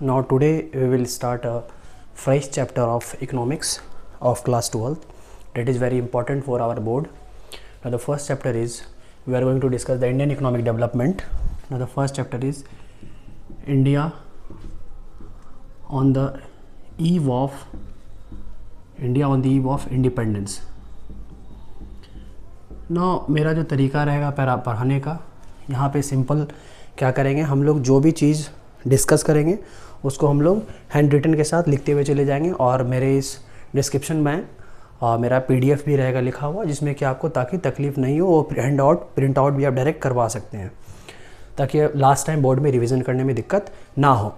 Now today we will start a fresh chapter of economics of class 12th that is very important for our board. Now the first chapter is we are going to discuss the Indian economic development. Now the first chapter is India on the eve of independence. Now मेरा जो तरीका रहेगा पढ़ाने का, यहाँ पे simple क्या करेंगे, हम लोग जो भी चीज़ डिस्कस करेंगे उसको हम लोग हैंड रिटन के साथ लिखते हुए चले जाएंगे और मेरे इस डिस्क्रिप्शन में मेरा PDF भी रहेगा लिखा हुआ, जिसमें कि आपको ताकि तकलीफ़ नहीं हो, वो प्रिंट आउट भी आप डायरेक्ट करवा सकते हैं ताकि लास्ट टाइम बोर्ड में रिवीजन करने में दिक्कत ना हो।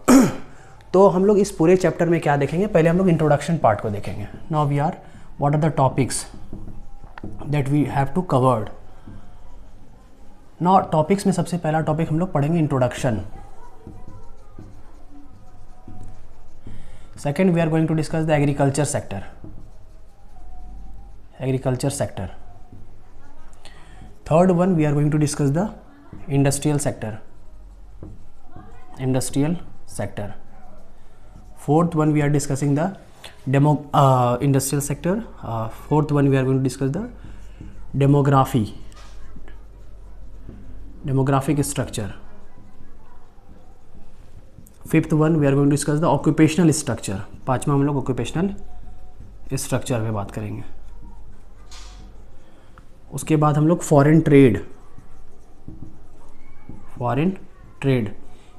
तो हम लोग इस पूरे चैप्टर में क्या देखेंगे, पहले हम लोग इंट्रोडक्शन पार्ट को देखेंगे। Now we are what are the topics that we have to covered. Now topics में सबसे पहला टॉपिक हम लोग पढ़ेंगे introduction. Second, we are going to discuss the agriculture sector. Third one, we are going to discuss the industrial sector. Fourth one, we are discussing the industrial sector. Fourth one, we are going to discuss the demographic structure. Fifth one we are going to discuss the occupational structure. पांचवा हम लोग occupational structure पे बात करेंगे। उसके बाद हम लोग फॉरेन ट्रेड,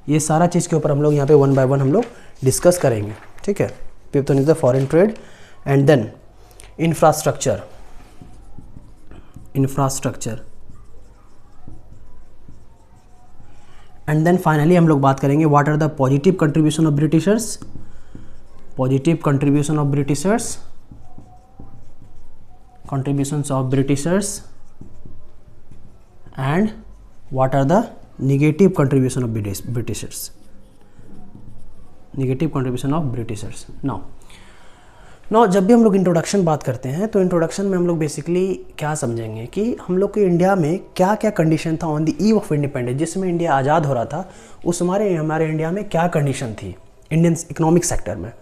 ये सारा चीज़ के ऊपर हम लोग यहाँ पे वन बाय वन हम लोग डिस्कस करेंगे, ठीक है। Fifth one is the foreign trade and then infrastructure and then finally हम लोग बात करेंगे what are the positive contribution of Britishers and what are the negative contribution of Britishers. Now जब भी हम लोग इंट्रोडक्शन बात करते हैं तो इंट्रोडक्शन में हम लोग बेसिकली क्या समझेंगे कि हम लोग के इंडिया में क्या क्या कंडीशन था on the eve of independence, जिसमें इंडिया आज़ाद हो रहा था उस हमारे इंडिया में क्या कंडीशन थी इंडियन इकोनॉमिक सेक्टर में।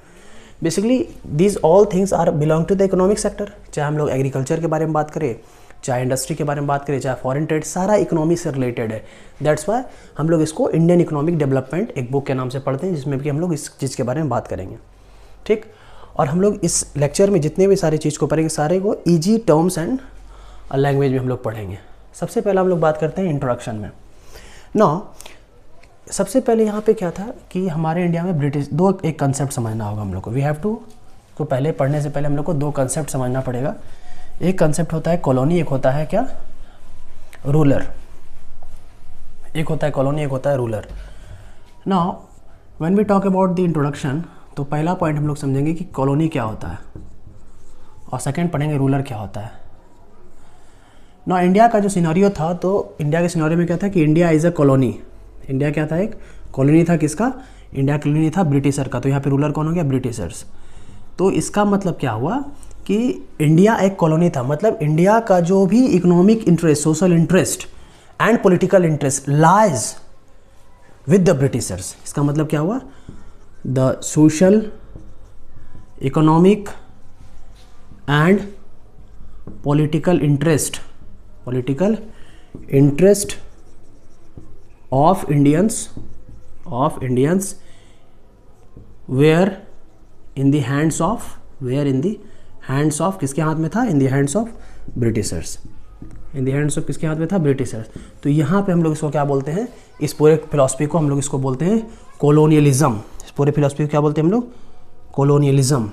Basically these all things are belong to the economic sector, चाहे हम लोग एग्रीकल्चर के बारे में बात करें, चाहे इंडस्ट्री के बारे में बात करें, चाहे फॉरेन ट्रेड, सारा इकोनॉमी से रिलेटेड है। दैट्स वाई हम लोग इसको इंडियन इकोनॉमिक डेवलपमेंट एक बुक के नाम से पढ़ते हैं, जिसमें भी हम लोग इस चीज़ के बारे में बात करेंगे, ठीक। और हम लोग इस लेक्चर में जितने भी सारी चीज़ को पढ़ेंगे सारे को इजी टर्म्स एंड लैंग्वेज में हम लोग पढ़ेंगे। सबसे पहले हम लोग बात करते हैं इंट्रोडक्शन में। सबसे पहले यहाँ पे क्या था कि हमारे इंडिया में एक कंसेप्ट समझना होगा हम लोग को। वी हैव टू तो पहले पढ़ने से पहले हम लोग को दो कंसेप्ट समझना पड़ेगा। एक कंसेप्ट होता है कॉलोनी, एक होता है क्या, रूलर। एक होता है कॉलोनी, एक होता है ruler. Now when we talk about the introduction, तो पहला पॉइंट हम लोग समझेंगे कि कॉलोनी क्या होता है और सेकंड पढ़ेंगे रूलर क्या होता है। ना इंडिया का जो सिनेरियो था, तो इंडिया के सिनेरियो में क्या था कि India is a colony. India क्या था, एक कॉलोनी था। किसका? इंडिया कॉलोनी था ब्रिटिशर का। तो यहाँ पे रूलर कौन हो गया? ब्रिटिशर्स। तो इसका मतलब क्या हुआ कि इंडिया एक कॉलोनी था, मतलब इंडिया का जो भी economic interest, social interest and political interest lies with the Britishers. इसका मतलब क्या हुआ? The social, economic and political interest of Indians were in the hands of किसके हाथ में था? In the hands of Britishers। किसके हाथ में था? ब्रिटिशर्स। तो यहाँ पे हम लोग इसको क्या बोलते हैं, इस पूरे फिलॉसफी को हम लोग इसको बोलते हैं कोलोनियलिज्म। इस पूरे फिलॉसफी को क्या बोलते हैं हम लोग? कोलोनियलिज्म।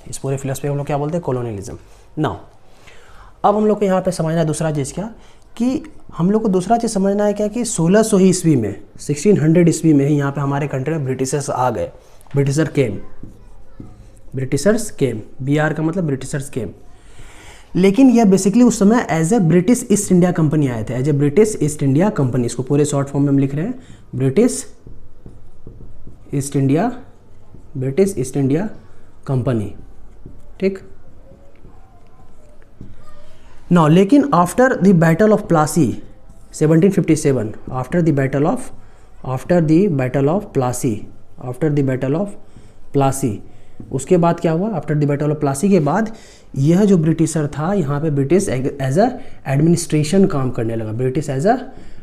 इस पूरे फिलॉसफी को हम लोग क्या बोलते हैं? कोलोनियलिज्म। नाउ अब हम लोग को यहाँ पे समझना है दूसरा चीज़ क्या, कि हम लोग को दूसरा चीज़ समझना है क्या कि 1600 ईस्वी में, 1600 ईस्वी में ही यहाँ पे हमारे कंट्री में ब्रिटिशर्स आ गए। ब्रिटिशर्स केम, BR का मतलब ब्रिटिशर्स केम। लेकिन यह बेसिकली उस समय as a British East India company आए थे, as a British East India company. इसको पूरे शॉर्ट फॉर्म में हम लिख रहे हैं, ब्रिटिश ईस्ट इंडिया कंपनी, ठीक। नाउ लेकिन after the battle of Plassey 1757, after the battle of after the battle of Plassey, after the battle of Plassey, उसके बाद क्या हुआ, after the battle of Plassey के बाद यह जो ब्रिटिशर था यहाँ पे ब्रिटिश एज अ एडमिनिस्ट्रेशन काम करने लगा, ब्रिटिश एज अ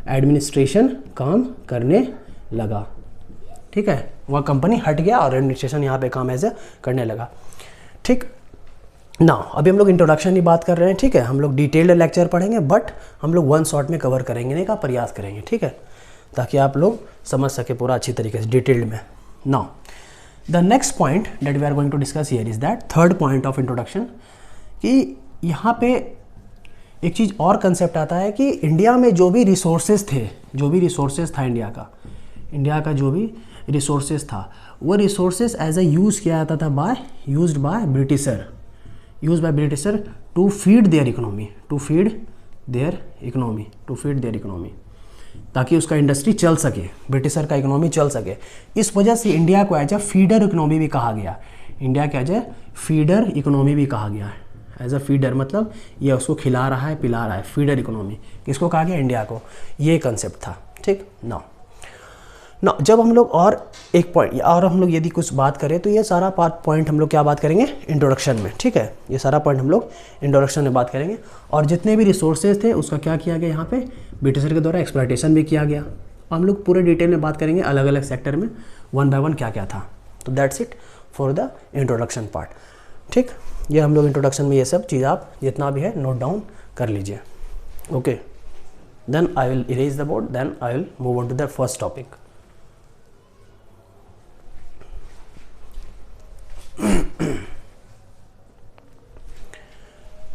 एडमिनिस्ट्रेशन काम करने लगा, ठीक है, वह कंपनी हट गया और एडमिनिस्ट्रेशन यहाँ पे काम एज अ करने लगा, ठीक ना। अभी हम लोग इंट्रोडक्शन की बात कर रहे हैं, ठीक है, हम लोग डिटेल्ड लेक्चर पढ़ेंगे बट हम लोग वन शॉट में कवर करेंगे का प्रयास करेंगे, ठीक है, ताकि आप लोग समझ सके पूरा अच्छी तरीके से डिटेल्ड में। Now the next point that we are going to discuss here is that third point of introduction, कि यहाँ पे एक चीज़ और कंसेप्ट आता है कि इंडिया में जो भी रिसोर्सेज थे, जो भी रिसोर्सेज था इंडिया का जो भी रिसोर्सेज था वो रिसोर्सेज एज ए यूज़ किया जाता था used by Britisher to feed their economy, ताकि उसका इंडस्ट्री चल सके, ब्रिटिशर का इकोनॉमी चल सके। इस वजह से इंडिया को एज ए फीडर इकोनॉमी भी कहा गया, इंडिया को एज ए फीडर इकोनॉमी भी कहा गया है। एज अ फीडर मतलब ये उसको खिला रहा है पिला रहा है, फीडर इकोनॉमी किसको कहा गया, इंडिया को, ये कंसेप्ट था, ठीक ना। जब हम लोग और एक पॉइंट और हम लोग यदि कुछ बात करें तो ये सारा पॉइंट हम लोग क्या बात करेंगे इंट्रोडक्शन में, ठीक है, ये सारा पॉइंट हम लोग इंट्रोडक्शन में बात करेंगे। और जितने भी रिसोर्सेज थे उसका क्या किया गया, यहाँ पे ब्रिटिशर के द्वारा एक्सप्लॉयटेशन भी किया गया। हम लोग पूरे डिटेल में बात करेंगे अलग अलग सेक्टर में वन बाय वन क्या क्या था। तो that's it for the introduction part, ठीक। ये हम लोग इंट्रोडक्शन में ये सब चीज़ आप जितना भी है नोट डाउन कर लीजिए, okay. Then I will erase the board, then I will move on to the first topic.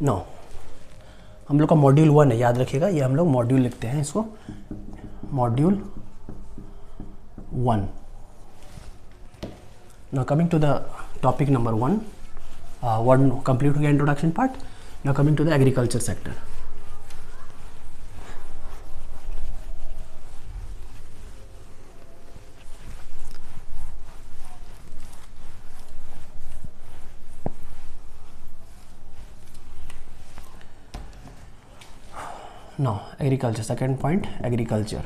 No हम लोग का मॉड्यूल 1 है, याद रखिएगा, ये हम लोग मॉड्यूल लिखते हैं इसको, module 1। Now coming to the topic number 1, one complete हो गया introduction part. Now coming to the agriculture sector. Now agriculture, second point, agriculture.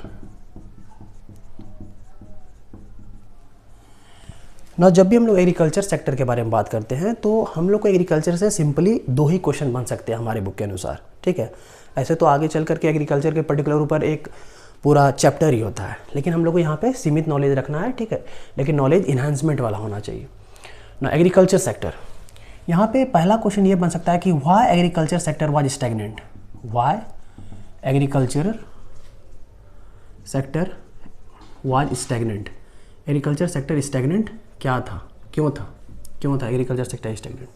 ना जब भी हम लोग एग्रीकल्चर सेक्टर के बारे में बात करते हैं तो हम लोग को एग्रीकल्चर से सिंपली 2 ही क्वेश्चन बन सकते हैं हमारे बुक के अनुसार, ठीक है। ऐसे तो आगे चल करके एग्रीकल्चर के पर्टिकुलर ऊपर एक पूरा चैप्टर ही होता है, लेकिन हम लोग को यहाँ पे सीमित नॉलेज रखना है, ठीक है, लेकिन नॉलेज इन्हांसमेंट वाला होना चाहिए ना। एग्रीकल्चर सेक्टर, यहाँ पे पहला क्वेश्चन ये बन सकता है कि why agriculture sector was stagnant, why agriculture sector was stagnant, agriculture sector stagnant क्या था, क्यों था एग्रीकल्चर सेक्टर स्टैग्नेंट।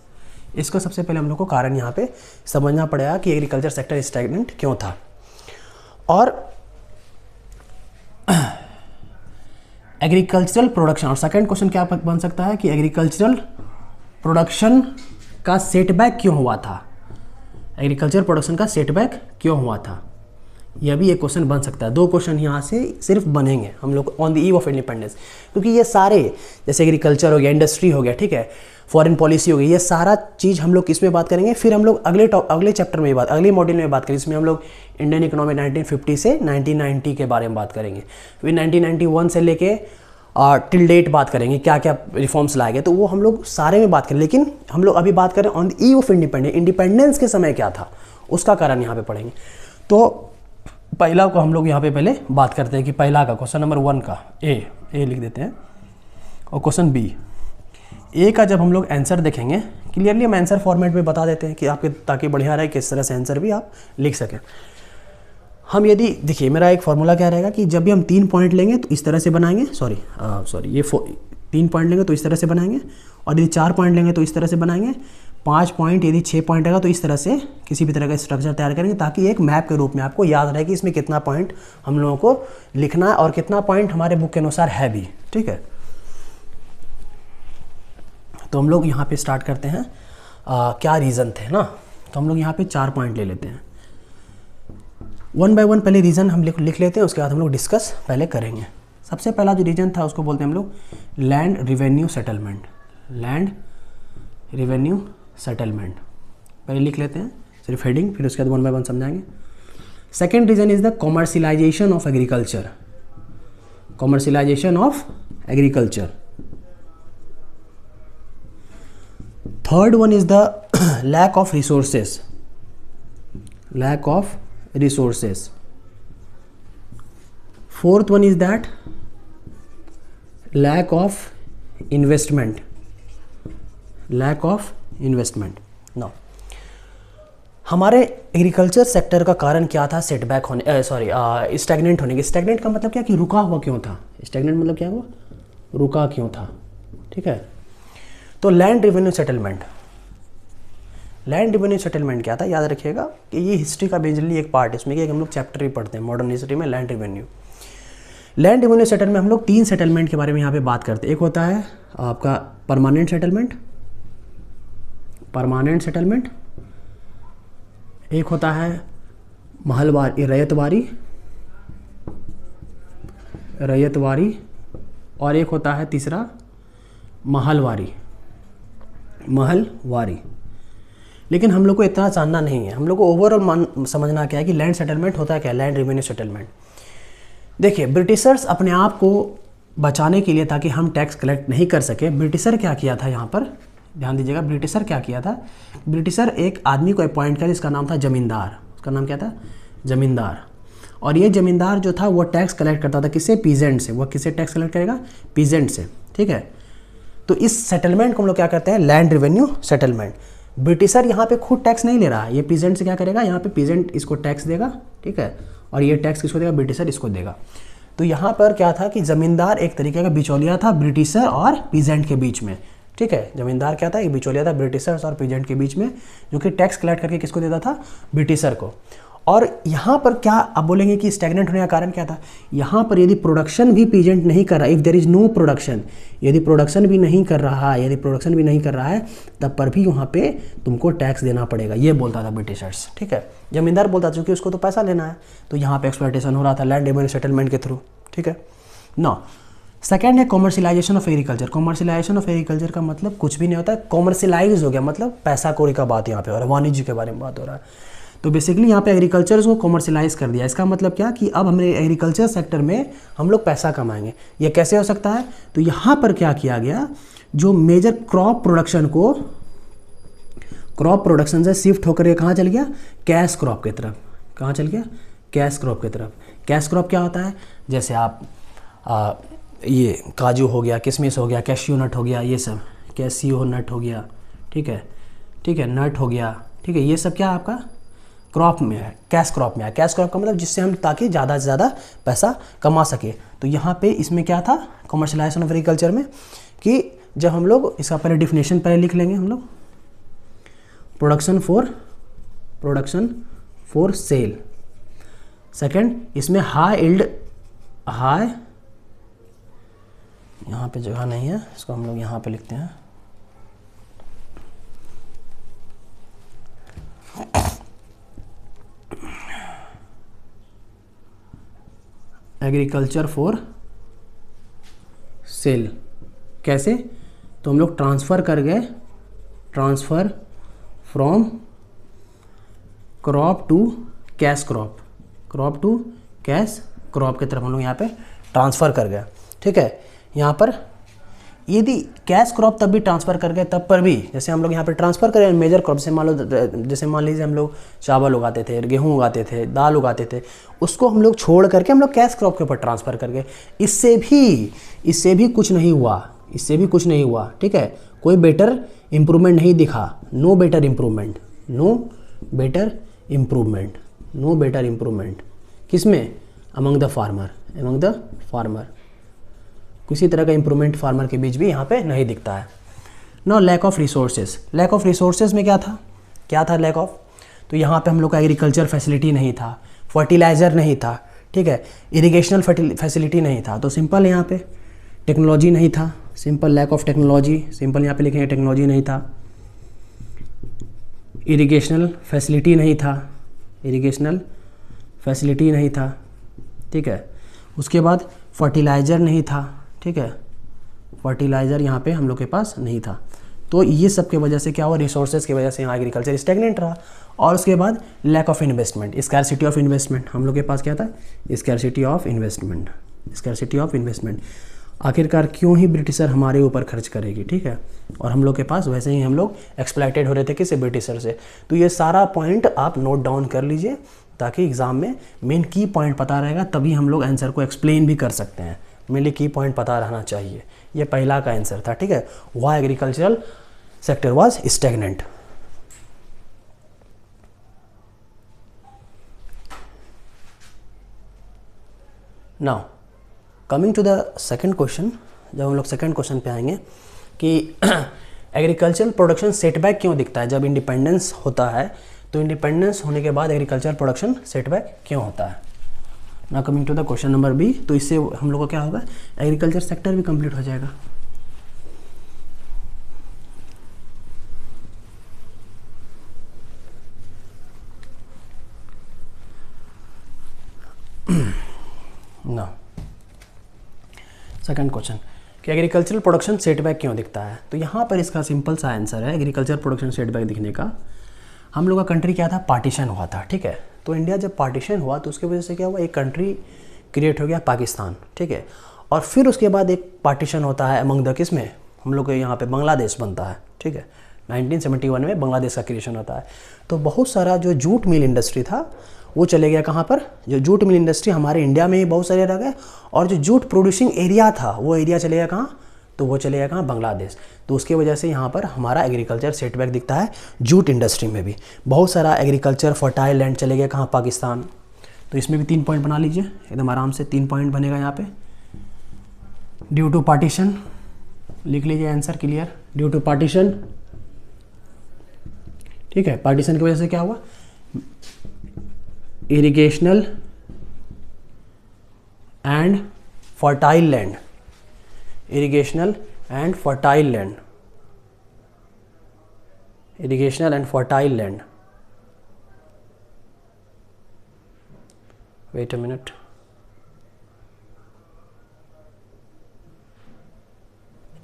इसका सबसे पहले हम लोग को कारण यहाँ पे समझना पड़ेगा कि एग्रीकल्चर सेक्टर स्टैग्नेंट क्यों था। और एग्रीकल्चरल प्रोडक्शन, और सेकंड क्वेश्चन क्या बन सकता है कि एग्रीकल्चरल प्रोडक्शन का सेटबैक क्यों हुआ था, एग्रीकल्चर प्रोडक्शन का सेटबैक क्यों हुआ था, यह भी एक क्वेश्चन बन सकता है। 2 क्वेश्चन यहाँ से सिर्फ बनेंगे हम लोग on the eve of independence, क्योंकि ये सारे जैसे एग्रीकल्चर हो गया, इंडस्ट्री हो गया, ठीक है, फॉरेन पॉलिसी हो गई, ये सारा चीज़ हम लोग किस में बात करेंगे, फिर हम लोग अगले चैप्टर में बात, अगले मॉड्यूल में बात करेंगे। इसमें हम लोग इंडियन इकोनॉमी 1950 से 1990 के बारे में बात करेंगे, फिर 1991 से लेके टिल डेट बात करेंगे क्या क्या रिफॉर्म्स लाए गए, तो वो हम लोग सारे में बात करें। लेकिन हम लोग अभी बात करें on the eve of independence के समय क्या था, उसका कारण यहाँ पे पढ़ेंगे। तो पहला को हम लोग यहाँ पे पहले बात करते हैं कि पहला का क्वेश्चन नंबर 1 का ए लिख देते हैं, और क्वेश्चन बी, ए का जब हम लोग आंसर देखेंगे क्लियरली हम आंसर फॉर्मेट में बता देते हैं कि आपके ताकि बढ़िया रहे, किस तरह से आंसर भी आप लिख सकें। हम यदि देखिए मेरा एक फार्मूला क्या रहेगा कि जब भी हम 3 पॉइंट लेंगे तो इस तरह से बनाएंगे, ये 3 पॉइंट लेंगे तो इस तरह से बनाएंगे, और यदि 4 पॉइंट लेंगे तो इस तरह से बनाएंगे, 5 पॉइंट यदि 6 पॉइंट रहेगा तो इस तरह से किसी भी तरह का स्ट्रक्चर तैयार करेंगे, ताकि एक मैप के रूप में आपको याद रहे कि इसमें कितना पॉइंट हम लोगों को लिखना है और कितना पॉइंट हमारे बुक के अनुसार है भी, ठीक है। तो हम लोग यहाँ पे स्टार्ट करते हैं, क्या रीज़न थे ना, तो हम लोग यहाँ पे 4 पॉइंट ले लेते हैं, 1 बाय 1 पहले रीज़न हम लिख लेते हैं, उसके बाद हम लोग डिस्कस पहले करेंगे। सबसे पहला जो रीजन था उसको बोलते हैं हम लोग land revenue settlement, land revenue settlement पहले लिख लेते हैं सिर्फ हेडिंग, फिर उसके बाद 1 बाय 1 समझाएंगे। Second reason is the commercialization of agriculture, commercialization of agriculture. Third one is the lack of resources, lack of resources. Fourth one is that lack of investment, lack of investment. No, हमारे agriculture sector का कारण क्या था setback होने, sorry stagnant होने की। Stagnant का मतलब क्या कि रुका हुआ क्यों था, स्टैग्नेंट मतलब क्या हुआ, रुका क्यों था, ठीक है। तो land revenue settlement, land revenue settlement क्या था, याद रखिएगा कि ये हिस्ट्री का बेसिकली एक पार्ट है, इसमें कि हम लोग चैप्टर भी पढ़ते हैं मॉडर्न हिस्ट्री में land revenue. Land revenue settlement हम लोग 3 सेटलमेंट के बारे में यहाँ पे बात करते हैं। एक होता है आपका परमानेंट सेटलमेंट, परमानेंट सेटलमेंट, एक होता है महलवारी, रैयतवारी, रैयतवारी, और एक होता है तीसरा महलवारी, महलवारी। लेकिन हम लोग को इतना जानना नहीं है, हम लोग को ओवरऑल समझना क्या है कि लैंड सेटलमेंट होता है क्या, लैंड रेवेन्यू सेटलमेंट। देखिए, ब्रिटिशर्स अपने आप को बचाने के लिए, ताकि हम टैक्स कलेक्ट नहीं कर सके, ब्रिटिशर क्या किया था, यहाँ पर ध्यान दीजिएगा, ब्रिटिशर क्या किया था, ब्रिटिशर एक आदमी को अपॉइंट किया जिसका नाम था जमींदार, उसका नाम क्या था, जमींदार। और ये जमींदार जो था वो टैक्स कलेक्ट करता था, किससे, पीजेंट से। वो किससे टैक्स कलेक्ट करेगा, पीजेंट से, ठीक है। तो इस सेटलमेंट को हम लोग क्या कहते हैं, लैंड रेवेन्यू सेटलमेंट। ब्रिटिशर यहाँ पे खुद टैक्स नहीं ले रहा है, ये पीजेंट से क्या करेगा, यहाँ पे पीजेंट इसको टैक्स देगा, ठीक है, और ये टैक्स किसको देगा, ब्रिटिशर इसको देगा। तो यहाँ पर क्या था कि जमींदार एक तरीके का बिचौलिया था ब्रिटिशर और पीजेंट के बीच में, ठीक है। जमींदार क्या था, एक बिचौलिया था ब्रिटिशर्स और पीजेंट के बीच में, जो कि टैक्स कलेक्ट करके किसको देता था, ब्रिटिशर को। और यहाँ पर क्या आप बोलेंगे कि स्टैग्नेंट होने का कारण क्या था, यहाँ पर यदि प्रोडक्शन भी पीजेंट नहीं कर रहा, if there is no production, यदि प्रोडक्शन भी नहीं कर रहा है, यदि प्रोडक्शन भी नहीं कर रहा है, तब पर भी वहाँ पे तुमको टैक्स देना पड़ेगा, ये बोलता था ब्रिटिशर्स, ठीक है। जमींदार बोलता था क्योंकि उसको तो पैसा लेना है, तो यहाँ पे एक्सप्लॉयटेशन हो रहा था लैंड रेवेन्यू सेटलमेंट के थ्रू, ठीक है। ना सेकेंड है commercialisation of agriculture. Commercialisation of agriculture का मतलब कुछ भी नहीं होता है, कॉमर्शियलाइज हो गया, मतलब पैसा कौड़ी का बात यहाँ पे हो रहा है, वाणिज्य के बारे में बात हो रहा है। तो बेसिकली यहाँ पे एग्रीकल्चर को कॉमर्शियलाइज कर दिया। इसका मतलब क्या कि अब हमें एग्रीकल्चर सेक्टर में हम लोग पैसा कमाएंगे। ये कैसे हो सकता है, तो यहाँ पर क्या किया गया, जो मेजर क्रॉप प्रोडक्शन को, क्रॉप प्रोडक्शन से शिफ्ट होकर ये कहाँ चल गया, कैश क्रॉप की तरफ। कहाँ चल गया, कैश क्रॉप की तरफ। कैश क्रॉप क्या होता है, जैसे आप ये काजू हो गया, किशमिश हो गया, कैश्यू नट हो गया, ये सब कैश्यू नट हो गया, ठीक है, ठीक है, नट हो गया, ठीक है, ये सब क्या आपका क्रॉप में है, कैश क्रॉप में है। कैश क्रॉप का मतलब जिससे हम ताकि ज़्यादा से ज़्यादा पैसा कमा सके। तो यहाँ पे इसमें क्या था कॉमर्शियलाइजेशन ऑफ एग्रीकल्चर में, कि जब हम लोग इसका पहले डिफिनेशन पहले लिख लेंगे हम लोग, प्रोडक्शन फॉर सेल। सेकंड, इसमें हाई इल्ड, हाई, यहाँ पे जगह नहीं है, इसको हम लोग यहाँ पे लिखते हैं, एग्रीकल्चर फॉर सेल। कैसे, तो हम लोग ट्रांसफ़र कर गए, transfer from crop to cash crop, crop to cash crop की तरफ हम लोग यहाँ पे ट्रांसफ़र कर गए, ठीक है। यहाँ पर यदि कैश क्रॉप तब भी ट्रांसफ़र कर गए, तब पर भी जैसे हम लोग यहाँ पे ट्रांसफ़र करें मेजर क्रॉप से, मान लो जैसे मान लीजिए हम लोग चावल उगाते थे, गेहूँ उगाते थे, दाल उगाते थे, उसको हम लोग छोड़ करके हम लोग कैश क्रॉप के ऊपर ट्रांसफ़र कर गए। इससे भी कुछ नहीं हुआ, इससे भी कुछ नहीं हुआ, ठीक है। कोई बेटर इम्प्रूवमेंट नहीं दिखा, no better improvement, no better improvement, no better improvement किसमें, among the farmer, among the farmer, किसी तरह का इम्प्रूवमेंट फार्मर के बीच भी यहाँ पे नहीं दिखता है। No lack of resources. Lack of resources में क्या था, क्या था लैक ऑफ, तो यहाँ पे हम लोग का एग्रीकल्चर फैसिलिटी नहीं था, फर्टिलाइज़र नहीं था, ठीक है, इरिगेशनल फैसिलिटी नहीं था। तो सिंपल यहाँ पे टेक्नोलॉजी नहीं था, simple lack of technology, simple यहाँ पे लिखेंगे टेक्नोलॉजी नहीं था, इरिगेशनल फैसिलिटी नहीं था, इरिगेशनल फैसिलिटी नहीं था, ठीक है। उसके बाद फर्टिलाइज़र नहीं था, ठीक है, फर्टिलाइज़र यहाँ पे हम लोग के पास नहीं था। तो ये सब के वजह से क्या हुआ, रिसोर्सेज की वजह से यहाँ एग्रीकल्चर स्टैग्नेंट रहा। और उसके बाद lack of investment, scarcity of investment, हम लोग के पास क्या था, scarcity of investment, scarcity of investment. आखिरकार क्यों ही ब्रिटिशर हमारे ऊपर खर्च करेगी, ठीक है, और हम लोग के पास वैसे ही हम लोग एक्सप्लॉइटेड हो रहे थे किसी ब्रिटिशर से। तो ये सारा पॉइंट आप नोट डाउन कर लीजिए ताकि एग्जाम में मेन की पॉइंट पता रहेगा, तभी हम लोग आंसर को एक्सप्लेन भी कर सकते हैं। मेनली की पॉइंट पता रहना चाहिए। ये पहला का आंसर था, ठीक है, why agricultural sector was stagnant. Now coming to the second question, जब हम लोग सेकंड क्वेश्चन पे आएंगे कि एग्रीकल्चरल प्रोडक्शन सेटबैक क्यों दिखता है जब इंडिपेंडेंस होता है, तो इंडिपेंडेंस होने के बाद एग्रीकल्चर प्रोडक्शन सेटबैक क्यों होता है। ना coming to the question number B, तो इससे हम लोग को क्या होगा, एग्रीकल्चर सेक्टर भी कंप्लीट हो जाएगा। ना सेकंड क्वेश्चन कि एग्रीकल्चरल प्रोडक्शन सेटबैक क्यों दिखता है, तो यहाँ पर इसका सिंपल सा आंसर है। एग्रीकल्चर प्रोडक्शन सेटबैक दिखने का, हम लोग का कंट्री क्या था, पार्टीशन हुआ था, ठीक है। तो इंडिया जब पार्टीशन हुआ तो उसकी वजह से क्या हुआ, एक कंट्री क्रिएट हो गया पाकिस्तान, ठीक है। और फिर उसके बाद एक पार्टीशन होता है अमंग द किस में, हम लोग के यहाँ पे बांग्लादेश बनता है, ठीक है। 1971 में बांग्लादेश का क्रिएशन होता है। तो बहुत सारा जो जूट मिल इंडस्ट्री था वो चले गया कहाँ पर, जो जूट मिल इंडस्ट्री हमारे इंडिया में ही बहुत सारे रह गए, और जो जूट प्रोड्यूसिंग एरिया था वो एरिया चले गया कहाँ, तो वो चले गया कहाँ, बांग्लादेश। तो उसकी वजह से यहाँ पर हमारा एग्रीकल्चर सेटबैक दिखता है। जूट इंडस्ट्री में भी बहुत सारा एग्रीकल्चर फर्टाइल लैंड चले गया कहाँ, पाकिस्तान। तो इसमें भी 3 पॉइंट बना लीजिए, एकदम आराम से 3 पॉइंट बनेगा यहाँ पे। ड्यू टू पार्टीशन लिख लीजिए answer clear, due to partition, ठीक है। पार्टीशन की वजह से क्या हुआ, irrigational and fertile land, irrigational and fertile land, irrigational and fertile land, wait a minute,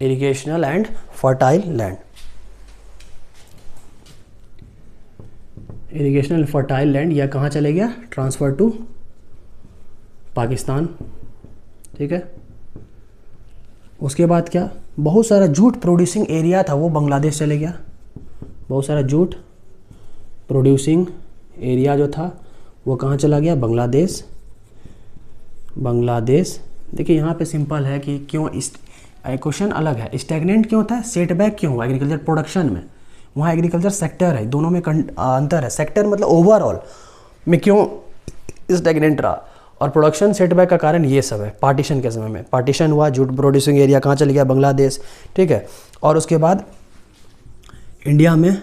irrigational and fertile land, irrigational fertile land, या कहाँ चले गया, ट्रांसफ़र टू पाकिस्तान, ठीक है। उसके बाद क्या, बहुत सारा जूट प्रोड्यूसिंग एरिया था वो बांग्लादेश चले गया, बहुत सारा जूट प्रोड्यूसिंग एरिया जो था वो कहाँ चला गया, बांग्लादेश। बांग्लादेश देखिए यहाँ पे सिंपल है कि क्यों, इस क्वेश्चन अलग है, स्टैग्नेंट क्यों होता है, सेटबैक क्यों हुआ एग्रीकल्चर प्रोडक्शन में, वहाँ एग्रीकल्चर सेक्टर है, दोनों में अंतर है। सेक्टर मतलब ओवरऑल में क्यों स्टैग्नेंट रहा, और प्रोडक्शन सेटबैक का कारण ये सब है। पार्टीशन के समय में पार्टीशन हुआ, जूट प्रोड्यूसिंग एरिया कहाँ चले गया, बांग्लादेश, ठीक है। और उसके बाद इंडिया में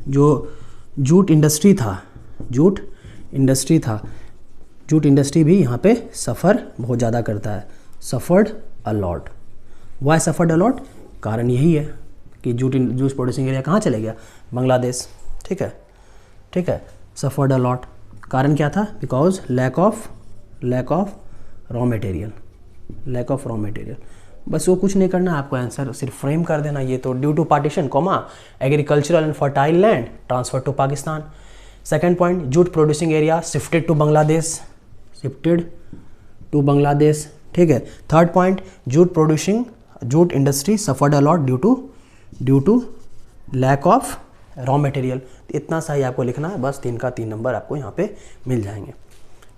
जो जूट इंडस्ट्री था, जूट इंडस्ट्री भी यहाँ पे सफ़र बहुत ज़्यादा करता है, suffered a lot. Why suffered a lot, कारण यही है कि जूट प्रोड्यूसिंग एरिया कहाँ चले गया, बांग्लादेश, ठीक है, ठीक है। सफ़र्ड अलॉट, कारण क्या था, because lack of raw material, lack of raw material. बस वो कुछ नहीं करना है आपको, आंसर सिर्फ फ्रेम कर देना, ये तो due to partition comma agricultural and fertile land transfer to Pakistan. Second point, jute producing area shifted to Bangladesh, ठीक है। Third point, jute industry suffered a lot due to lack of raw material. इतना सा ही आपको लिखना है, बस 3 का 3 नंबर आपको यहाँ पे मिल जाएंगे,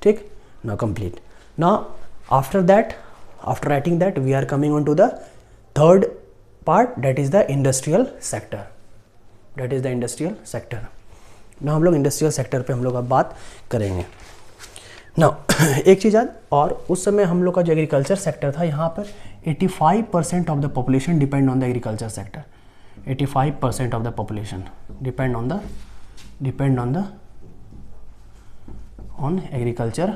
ठीक। Now complete. Now after writing that we are coming on to the third part, that is the industrial sector, ना हम लोग इंडस्ट्रियल सेक्टर पे हम लोग अब बात करेंगे। ना एक चीज़ याद, और उस समय हम लोग का जो एग्रीकल्चर सेक्टर था, यहाँ पर 85% of the population depend on the agriculture sector. 85% of the population depend on agriculture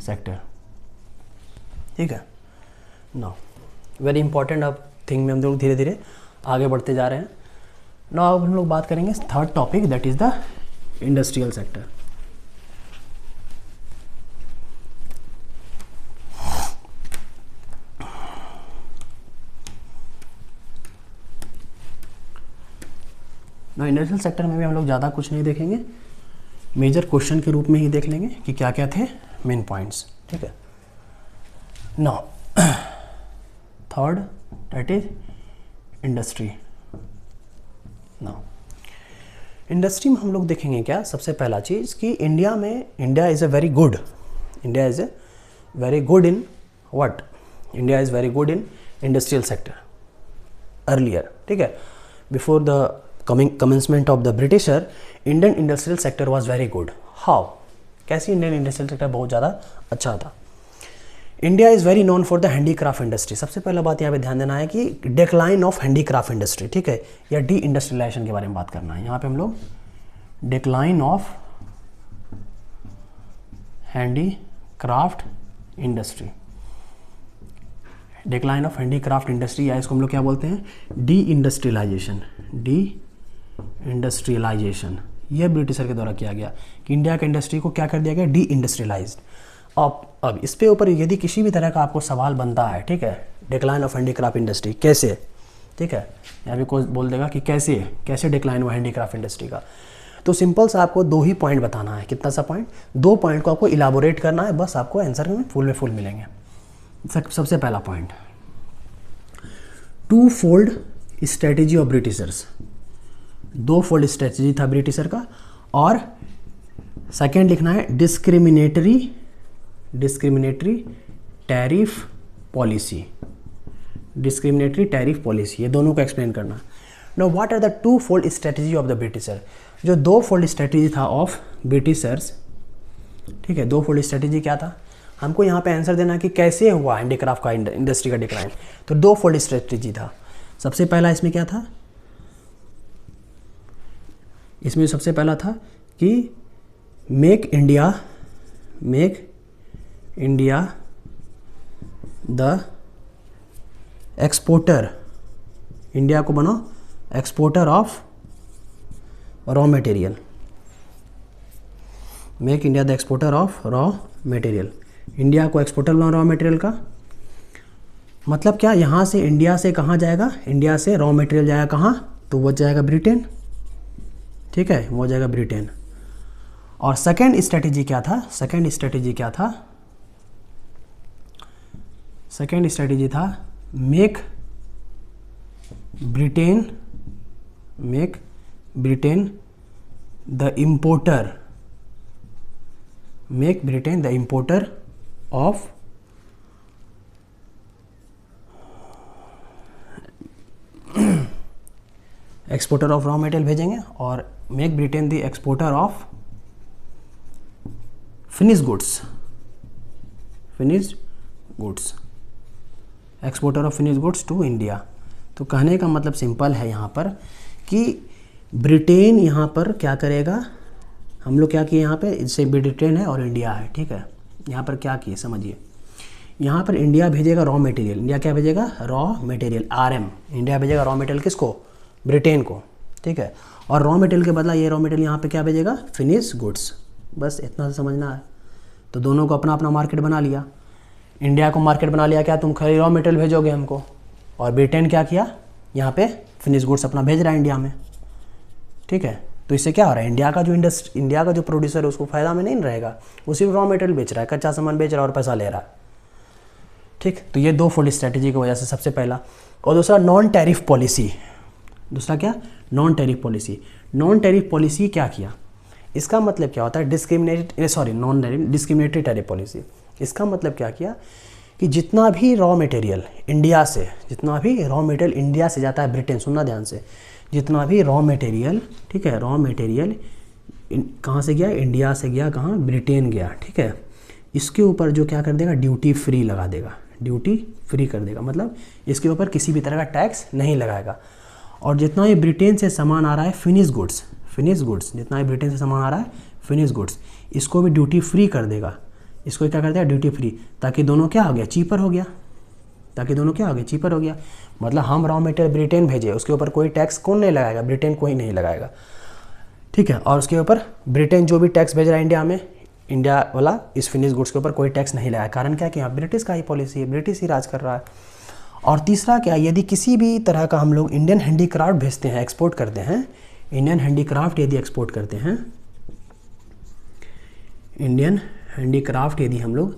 sector, ठीक है। नाउ वेरी इंपॉर्टेंट अब थिंग में हम लोग धीरे धीरे आगे बढ़ते जा रहे हैं। नाउ अब हम लोग बात करेंगे third topic, that is the industrial sector. ना इंडस्ट्रियल सेक्टर में भी हम लोग ज़्यादा कुछ नहीं देखेंगे, मेजर क्वेश्चन के रूप में ही देख लेंगे कि क्या क्या थे मेन पॉइंट्स, ठीक है। Now third that is industry. Now industry में हम लोग देखेंगे क्या, सबसे पहला चीज़ कि India is a very good, India is a very good in what, India is very good in industrial sector earlier, ठीक है। Before the commencement of the Britisher, Indian industrial sector was very good. How, कैसे Indian industrial sector बहुत ज़्यादा अच्छा था। India is very known for the handicraft industry. सबसे पहला बात यहाँ पे ध्यान देना है कि डिक्लाइन ऑफ हैंडीक्राफ्ट इंडस्ट्री, ठीक है, या डी इंडस्ट्रियलाइजेशन के बारे में बात करना है। यहाँ पे हम लोग decline of handicraft industry, decline of handicraft industry, या इसको हम लोग क्या बोलते हैं, डी इंडस्ट्रियलाइजेशन। डी इंडस्ट्रियलाइजेशन यह ब्रिटिशर के द्वारा किया गया कि इंडिया के इंडस्ट्री को क्या कर दिया गया, डी इंडस्ट्रियलाइज्ड। अब इस पे ऊपर यदि किसी भी तरह का आपको सवाल बनता है, ठीक है, डिक्लाइन ऑफ हैंडीक्राफ्ट इंडस्ट्री कैसे, ठीक है, यहाँ भी कोई बोल देगा कि कैसे डिक्लाइन हुआ हैंडीक्राफ्ट इंडस्ट्री का, तो सिंपल सा आपको 2 ही पॉइंट बताना है। कितना सा पॉइंट, 2 पॉइंट को आपको इलाबोरेट करना है, बस आपको आंसर में फुल मिलेंगे। सबसे पहला point, 2-fold strategy of Britishers, 2-fold strategy था ब्रिटिशर का। और सेकेंड लिखना है discriminatory tariff policy, discriminatory tariff policy, ये दोनों को एक्सप्लेन करना। Now what are the 2-fold strategy of the Britisher, जो 2-fold स्ट्रेटेजी था ऑफ ब्रिटिशर्स, ठीक है, 2-fold स्ट्रेटेजी क्या था, हमको यहाँ पे आंसर देना कि कैसे हुआ हैंडीक्राफ्ट का इंडस्ट्री का डिक्लाइन। तो 2-fold स्ट्रेटेजी था। सबसे पहला इसमें क्या था, इसमें सबसे पहला था कि make India the exporter, India को बनाओ exporter of raw material, make India the exporter of raw material, India को एक्सपोर्टर बनाओ रॉ मटेरियल का। मतलब क्या, यहाँ से इंडिया से कहाँ जाएगा, इंडिया से रॉ मटेरियल जाएगा कहाँ, तो वो जाएगा ब्रिटेन, ठीक है, वो जाएगा ब्रिटेन। और सेकेंड स्ट्रेटेजी क्या था, सेकेंड स्ट्रेटेजी था make Britain the importer of exporter of raw material भेजेंगे, और make Britain the exporter of finish goods, exporter of finish goods to India. तो कहने का मतलब सिंपल है यहाँ पर कि ब्रिटेन यहाँ पर क्या करेगा, हम लोग क्या किए यहाँ पे, इससे ब्रिटेन है और इंडिया है, ठीक है, यहाँ पर क्या किए समझिए, यहाँ पर इंडिया भेजेगा रॉ मटेरियल, इंडिया क्या भेजेगा, रॉ मटेरियल, RM, इंडिया भेजेगा रॉ मटेरियल किसको, ब्रिटेन को, ठीक है, और रॉ मटेरियल के बदला ये रॉ मटेरियल यहाँ पे क्या भेजेगा, फिनिश गुड्स। बस इतना समझना है। तो दोनों को अपना अपना मार्केट बना लिया, इंडिया को मार्केट बना लिया क्या, तुम खाली रॉ मटेरियल भेजोगे हमको, और ब्रिटेन क्या किया, यहाँ पे फिनिश गुड्स अपना भेज रहा है इंडिया में, ठीक है। तो इससे क्या हो रहा है, इंडिया का जो प्रोड्यूसर है उसको फायदा में नहीं रहेगा, उसी रॉ मटेरियल बेच रहा है, कच्चा सामान बेच रहा है और पैसा ले रहा है, ठीक। तो ये 2-fold स्ट्रेटेजी की वजह से सबसे पहला। और दूसरा नॉन टैरिफ पॉलिसी, दूसरा क्या, नॉन टैरिफ पॉलिसी क्या किया, इसका मतलब क्या होता है, डिस्क्रिमिनेटरी टैरिफ पॉलिसी। इसका मतलब क्या किया कि जितना भी रॉ मटेरियल इंडिया से जाता है ब्रिटेन, सुनना ध्यान से, जितना भी रॉ मटेरियल, ठीक है, रॉ मटेरियल कहाँ से गया, इंडिया से गया कहाँ, ब्रिटेन गया, ठीक है, इसके ऊपर जो क्या कर देगा, ड्यूटी फ्री लगा देगा, ड्यूटी फ्री कर देगा, मतलब इसके ऊपर किसी भी तरह का टैक्स नहीं लगाएगा। और जितना भी ब्रिटेन से सामान आ रहा है फिनिश गुड्स, जितना भी ब्रिटेन से सामान आ रहा है फिनिश गुड्स, इसको भी ड्यूटी फ्री कर देगा, इसको क्या कर देगा, ड्यूटी फ्री, ताकि दोनों क्या हो गया, चीपर हो गया, मतलब हम रॉ मटेरियल ब्रिटेन भेजे, उसके ऊपर कोई टैक्स कौन नहीं लगाएगा, ब्रिटेन कोई नहीं लगाएगा, ठीक है, और उसके ऊपर ब्रिटेन जो भी टैक्स भेज रहा है इंडिया में, इंडिया वाला इस फिनिश गुड्स के ऊपर कोई टैक्स नहीं लगाया। कारण क्या कि यहाँ ब्रिटिश का ही पॉलिसी है, ब्रिटिश ही राज कर रहा है। और तीसरा क्या, यदि किसी भी तरह का हम लोग इंडियन हैंडीक्राफ्ट भेजते हैं, एक्सपोर्ट करते हैं, इंडियन हैंडीक्राफ्ट यदि एक्सपोर्ट करते हैं, इंडियन हैंडीक्राफ्ट यदि हम लोग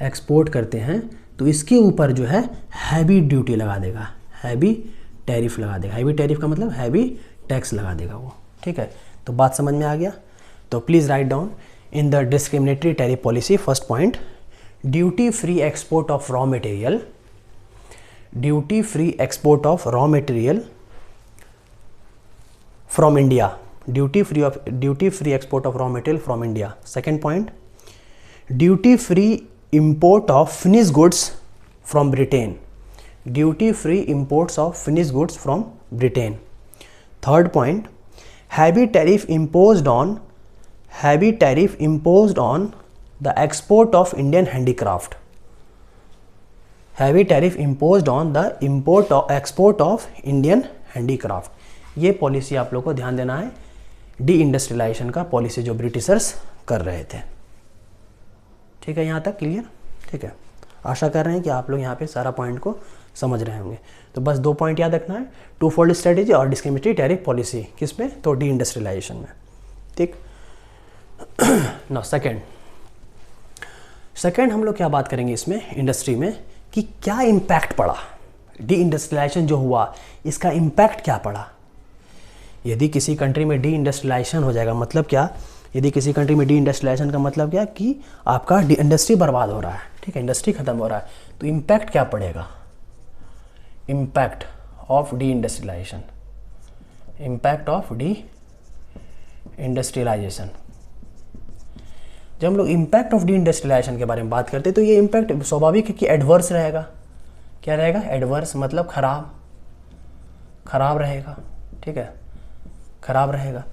एक्सपोर्ट करते हैं, तो इसके ऊपर जो है हैवी ड्यूटी लगा देगा, हैवी टैरिफ लगा देगा। हैवी टैरिफ का मतलब हैवी टैक्स लगा देगा वो, ठीक है। तो बात समझ में आ गया। तो please write down in the discriminatory tariff policy first point, duty free export of raw material, duty free export of raw material from India, duty free export of raw material from India. Second point, duty free import of finished goods from Britain, duty free imports of finished goods from Britain. Third point, heavy tariff imposed on the export of Indian handicraft, heavy tariff imposed on the export of Indian handicraft. ये policy आप लोग को ध्यान देना है, D industrialisation का policy जो Britishers कर रहे थे। ठीक है, यहाँ तक क्लियर? ठीक है, आशा कर रहे हैं कि आप लोग यहाँ पे सारा पॉइंट को समझ रहे होंगे। तो बस 2 पॉइंट याद रखना है, टू फोल्ड स्ट्रेटेजी और डिस्क्रिमिनेटरी टैरिफ पॉलिसी, किस में? तो डी इंडस्ट्रियलाइजेशन में। ठीक ना, सेकेंड हम लोग क्या बात करेंगे इसमें, इंडस्ट्री में, कि क्या इम्पैक्ट पड़ा, डी इंडस्ट्रियलाइजेशन जो हुआ इसका इम्पैक्ट क्या पड़ा। यदि किसी कंट्री में डी इंडस्ट्रियलाइजेशन हो जाएगा, मतलब क्या, यदि किसी कंट्री में डी इंडस्ट्रियलाइजेशन का मतलब क्या कि आपका इंडस्ट्री बर्बाद हो रहा है, ठीक है, इंडस्ट्री खत्म हो रहा है, तो इम्पैक्ट क्या पड़ेगा, impact of deindustrialization, impact of deindustrialization. जब हम लोग इम्पैक्ट ऑफ डी इंडस्ट्रियलाइजेशन के बारे में बात करते हैं तो ये इम्पैक्ट स्वाभाविक है कि एडवर्स रहेगा। क्या रहेगा? एडवर्स मतलब खराब रहेगा, ठीक है, खराब रहेगा।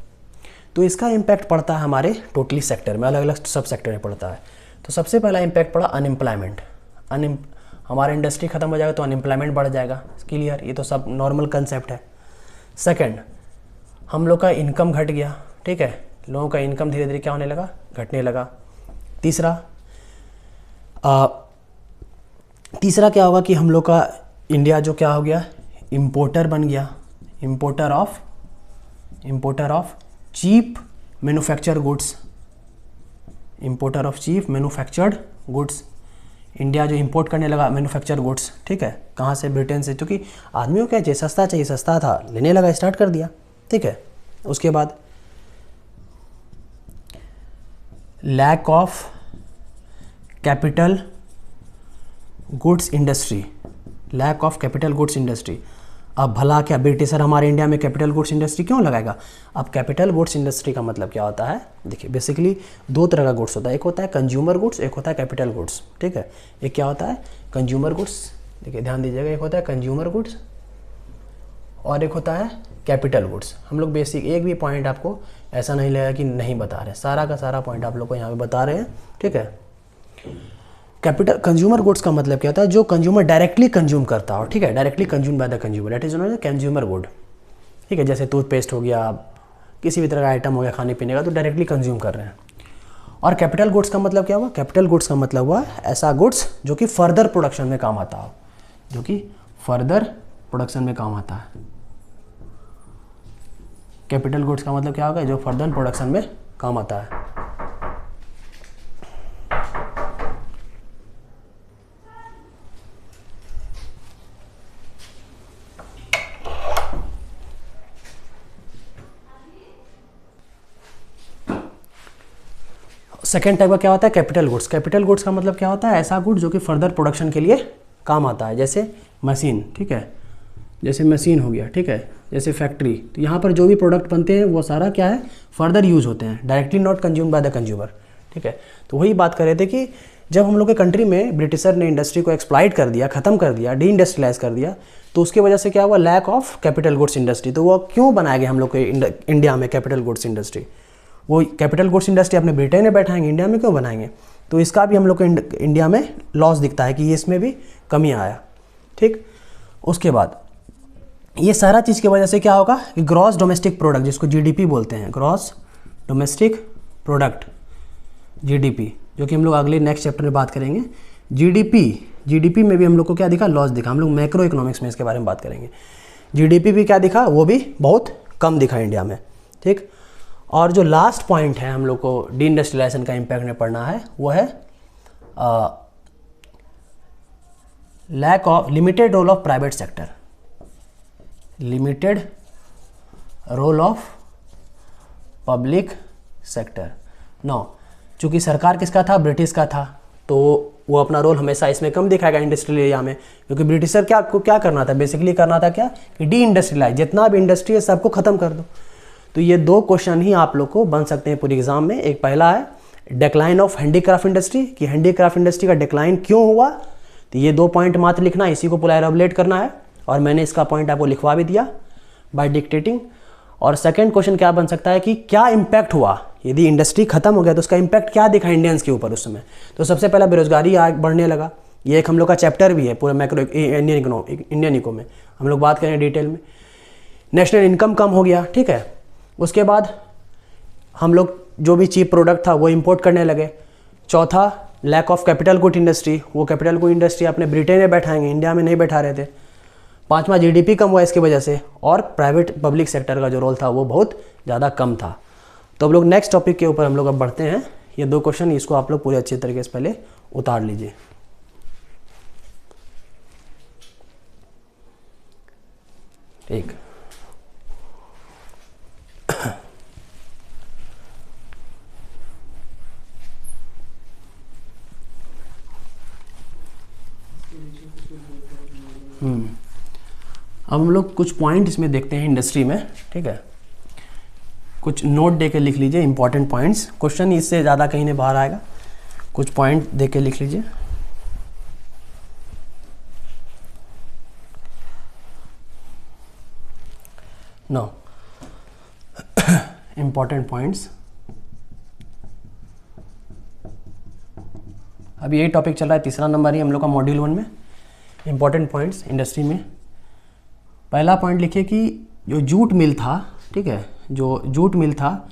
तो इसका इम्पैक्ट पड़ता है हमारे टोटली सेक्टर में, अलग अलग सब सेक्टर में पड़ता है। तो सबसे पहला इम्पैक्ट पड़ा अनएम्प्लॉयमेंट, हमारा इंडस्ट्री खत्म हो जाएगा तो अनएम्प्लॉयमेंट बढ़ जाएगा, क्लियर, ये तो सब नॉर्मल कंसेप्ट है। सेकंड, हम लोग का इनकम घट गया, ठीक है, लोगों का इनकम धीरे धीरे क्या होने लगा, घटने लगा। तीसरा क्या होगा कि हम लोग का इंडिया जो क्या हो गया, इम्पोर्टर बन गया, importer of cheap manufacture goods, importer of cheap manufactured goods. India जो इंपोर्ट करने लगा मैन्युफैक्चर गुड्स, ठीक है, कहाँ से? ब्रिटेन से, क्योंकि आदमियों क्या चाहिए, सस्ता था, लेने लगा, स्टार्ट कर दिया, ठीक है। उसके बाद lack of capital goods industry, lack of capital goods industry. अब भला क्या ब्रिटिशर हमारे इंडिया में कैपिटल गुड्स इंडस्ट्री क्यों लगाएगा? अब कैपिटल गुड्स इंडस्ट्री का मतलब क्या होता है, देखिए बेसिकली 2 तरह का गुड्स होता है, एक होता है कंज्यूमर गुड्स, एक होता है कैपिटल गुड्स, ठीक है। एक क्या होता है? कंज्यूमर गुड्स, देखिए ध्यान दीजिएगा, एक होता है कंज्यूमर गुड्स और एक होता है कैपिटल गुड्स। हम लोग बेसिक एक भी पॉइंट आपको ऐसा नहीं लगेगा कि नहीं बता रहे, सारा का सारा पॉइंट आप लोग को यहाँ पे बता रहे हैं, ठीक है। कैपिटल कंज्यूमर गुड्स का मतलब क्या होता है? जो कंज्यूमर डायरेक्टली कंज्यूम करता हो, ठीक है, directly consume by the consumer, that is known as consumer good, ठीक है। जैसे टूथपेस्ट हो गया, किसी भी तरह का आइटम हो गया खाने पीने का, तो डायरेक्टली कंज्यूम कर रहे हैं। और कैपिटल गुड्स का मतलब क्या हुआ? कैपिटल गुड्स का मतलब हुआ ऐसा गुड्स जो कि फर्दर प्रोडक्शन में काम आता हो, जो कि फर्दर प्रोडक्शन में काम आता है। कैपिटल गुड्स का मतलब क्या होगा? जो फर्दर प्रोडक्शन में काम आता है। सेकेंड टाइप का क्या होता है? Capital goods. कैपिटल गुड्स का मतलब क्या होता है? ऐसा गुड्स जो कि फर्दर प्रोडक्शन के लिए काम आता है, जैसे मशीन, ठीक है, जैसे मशीन हो गया, ठीक है, जैसे फैक्ट्री। तो यहाँ पर जो भी प्रोडक्ट बनते हैं वो सारा क्या है? फर्दर यूज़ होते हैं, directly not consume by the consumer, ठीक है। तो वही बात कर रहे थे कि जब हम लोग के कंट्री में ब्रिटिशर ने इंडस्ट्री को एक्सप्लॉइट कर दिया, ख़त्म कर दिया, डी इंडस्ट्रियलाइज कर दिया, तो उसकी वजह से क्या हुआ? Lack of capital goods industry. तो वो क्यों बनाया गया हम लोग के इंडिया में कैपिटल गुड्स इंडस्ट्री? वो कैपिटल गुड्स इंडस्ट्री अपने ब्रिटेन में बैठाएंगे, इंडिया में क्यों बनाएंगे? तो इसका भी हम लोग को इंडिया में लॉस दिखता है कि इसमें भी कमी आया, ठीक। उसके बाद ये सारा चीज़ की वजह से क्या होगा कि ग्रॉस डोमेस्टिक प्रोडक्ट, जिसको जीडीपी बोलते हैं, ग्रॉस डोमेस्टिक प्रोडक्ट, जीडीपी, जो कि हम लोग अगले नेक्स्ट चैप्टर में बात करेंगे। जीडीपी में भी हम लोग को क्या दिखा? लॉस दिखा। हम लोग मैक्रो इकोनॉमिक्स में इसके बारे में बात करेंगे। जीडीपी भी क्या दिखा? वो भी बहुत कम दिखा इंडिया में, ठीक। और जो लास्ट पॉइंट है हम लोग को डी इंडस्ट्रियलाइजेशन का इम्पैक्ट में पड़ना है, वो है lack of limited role of private sector, limited role of public sector. Now, चूंकि सरकार किसका था, ब्रिटिश का था, तो वो अपना रोल हमेशा इसमें कम दिखाएगा इंडस्ट्रियल एरिया में, क्योंकि ब्रिटिशर क्या करना था, बेसिकली करना था क्या कि डी इंडस्ट्रियलाइज, जितना भी इंडस्ट्री है सबको खत्म कर दो। तो ये दो क्वेश्चन ही आप लोग को बन सकते हैं पूरी एग्जाम में। एक पहला है डिक्लाइन ऑफ हैंडीक्राफ्ट इंडस्ट्री, कि हैंडीक्राफ्ट इंडस्ट्री का डिक्लाइन क्यों हुआ, तो ये 2 पॉइंट मात्र लिखना है, इसी को पूरा एलाबोरेट करना है, और मैंने इसका पॉइंट आपको लिखवा भी दिया बाय डिक्टेटिंग। और सेकंड क्वेश्चन क्या बन सकता है कि क्या इम्पैक्ट हुआ, यदि इंडस्ट्री खत्म हो गया तो उसका इम्पैक्ट क्या दिखा इंडियंस के ऊपर उस समय। तो सबसे पहला बेरोजगारी बढ़ने लगा, ये एक हम लोग का चैप्टर भी है पूरे मैक्रो इंडियन इको में, हम लोग बात करें डिटेल में। नेशनल इनकम कम हो गया, ठीक है। उसके बाद हम लोग जो भी चीप प्रोडक्ट था वो इंपोर्ट करने लगे। चौथा, lack of capital good industry, वो कैपिटल गुड इंडस्ट्री अपने ब्रिटेन में बैठाएंगे, इंडिया में नहीं बैठा रहे थे। पांचवा, जीडीपी कम हुआ इसकी वजह से, और प्राइवेट पब्लिक सेक्टर का जो रोल था वो बहुत ज़्यादा कम था। तो हम लोग नेक्स्ट टॉपिक के ऊपर हम लोग अब बढ़ते हैं। ये 2 क्वेश्चन, इसको आप लोग पूरे अच्छे तरीके से पहले उतार लीजिए। ठीक, अब हम लोग कुछ पॉइंट इसमें देखते हैं इंडस्ट्री में, ठीक है। कुछ नोट दे के लिख लीजिए, इंपॉर्टेंट पॉइंट्स, क्वेश्चन इससे ज़्यादा कहीं नहीं बाहर आएगा, कुछ पॉइंट दे के लिख लीजिए। No important points. अभी यही टॉपिक चल रहा है, तीसरा नंबर ही हम लोग का मॉड्यूल 1 में, इंपॉर्टेंट पॉइंट्स इंडस्ट्री में। पहला पॉइंट लिखिए कि जो जूट मिल था, ठीक है, जो जूट मिल था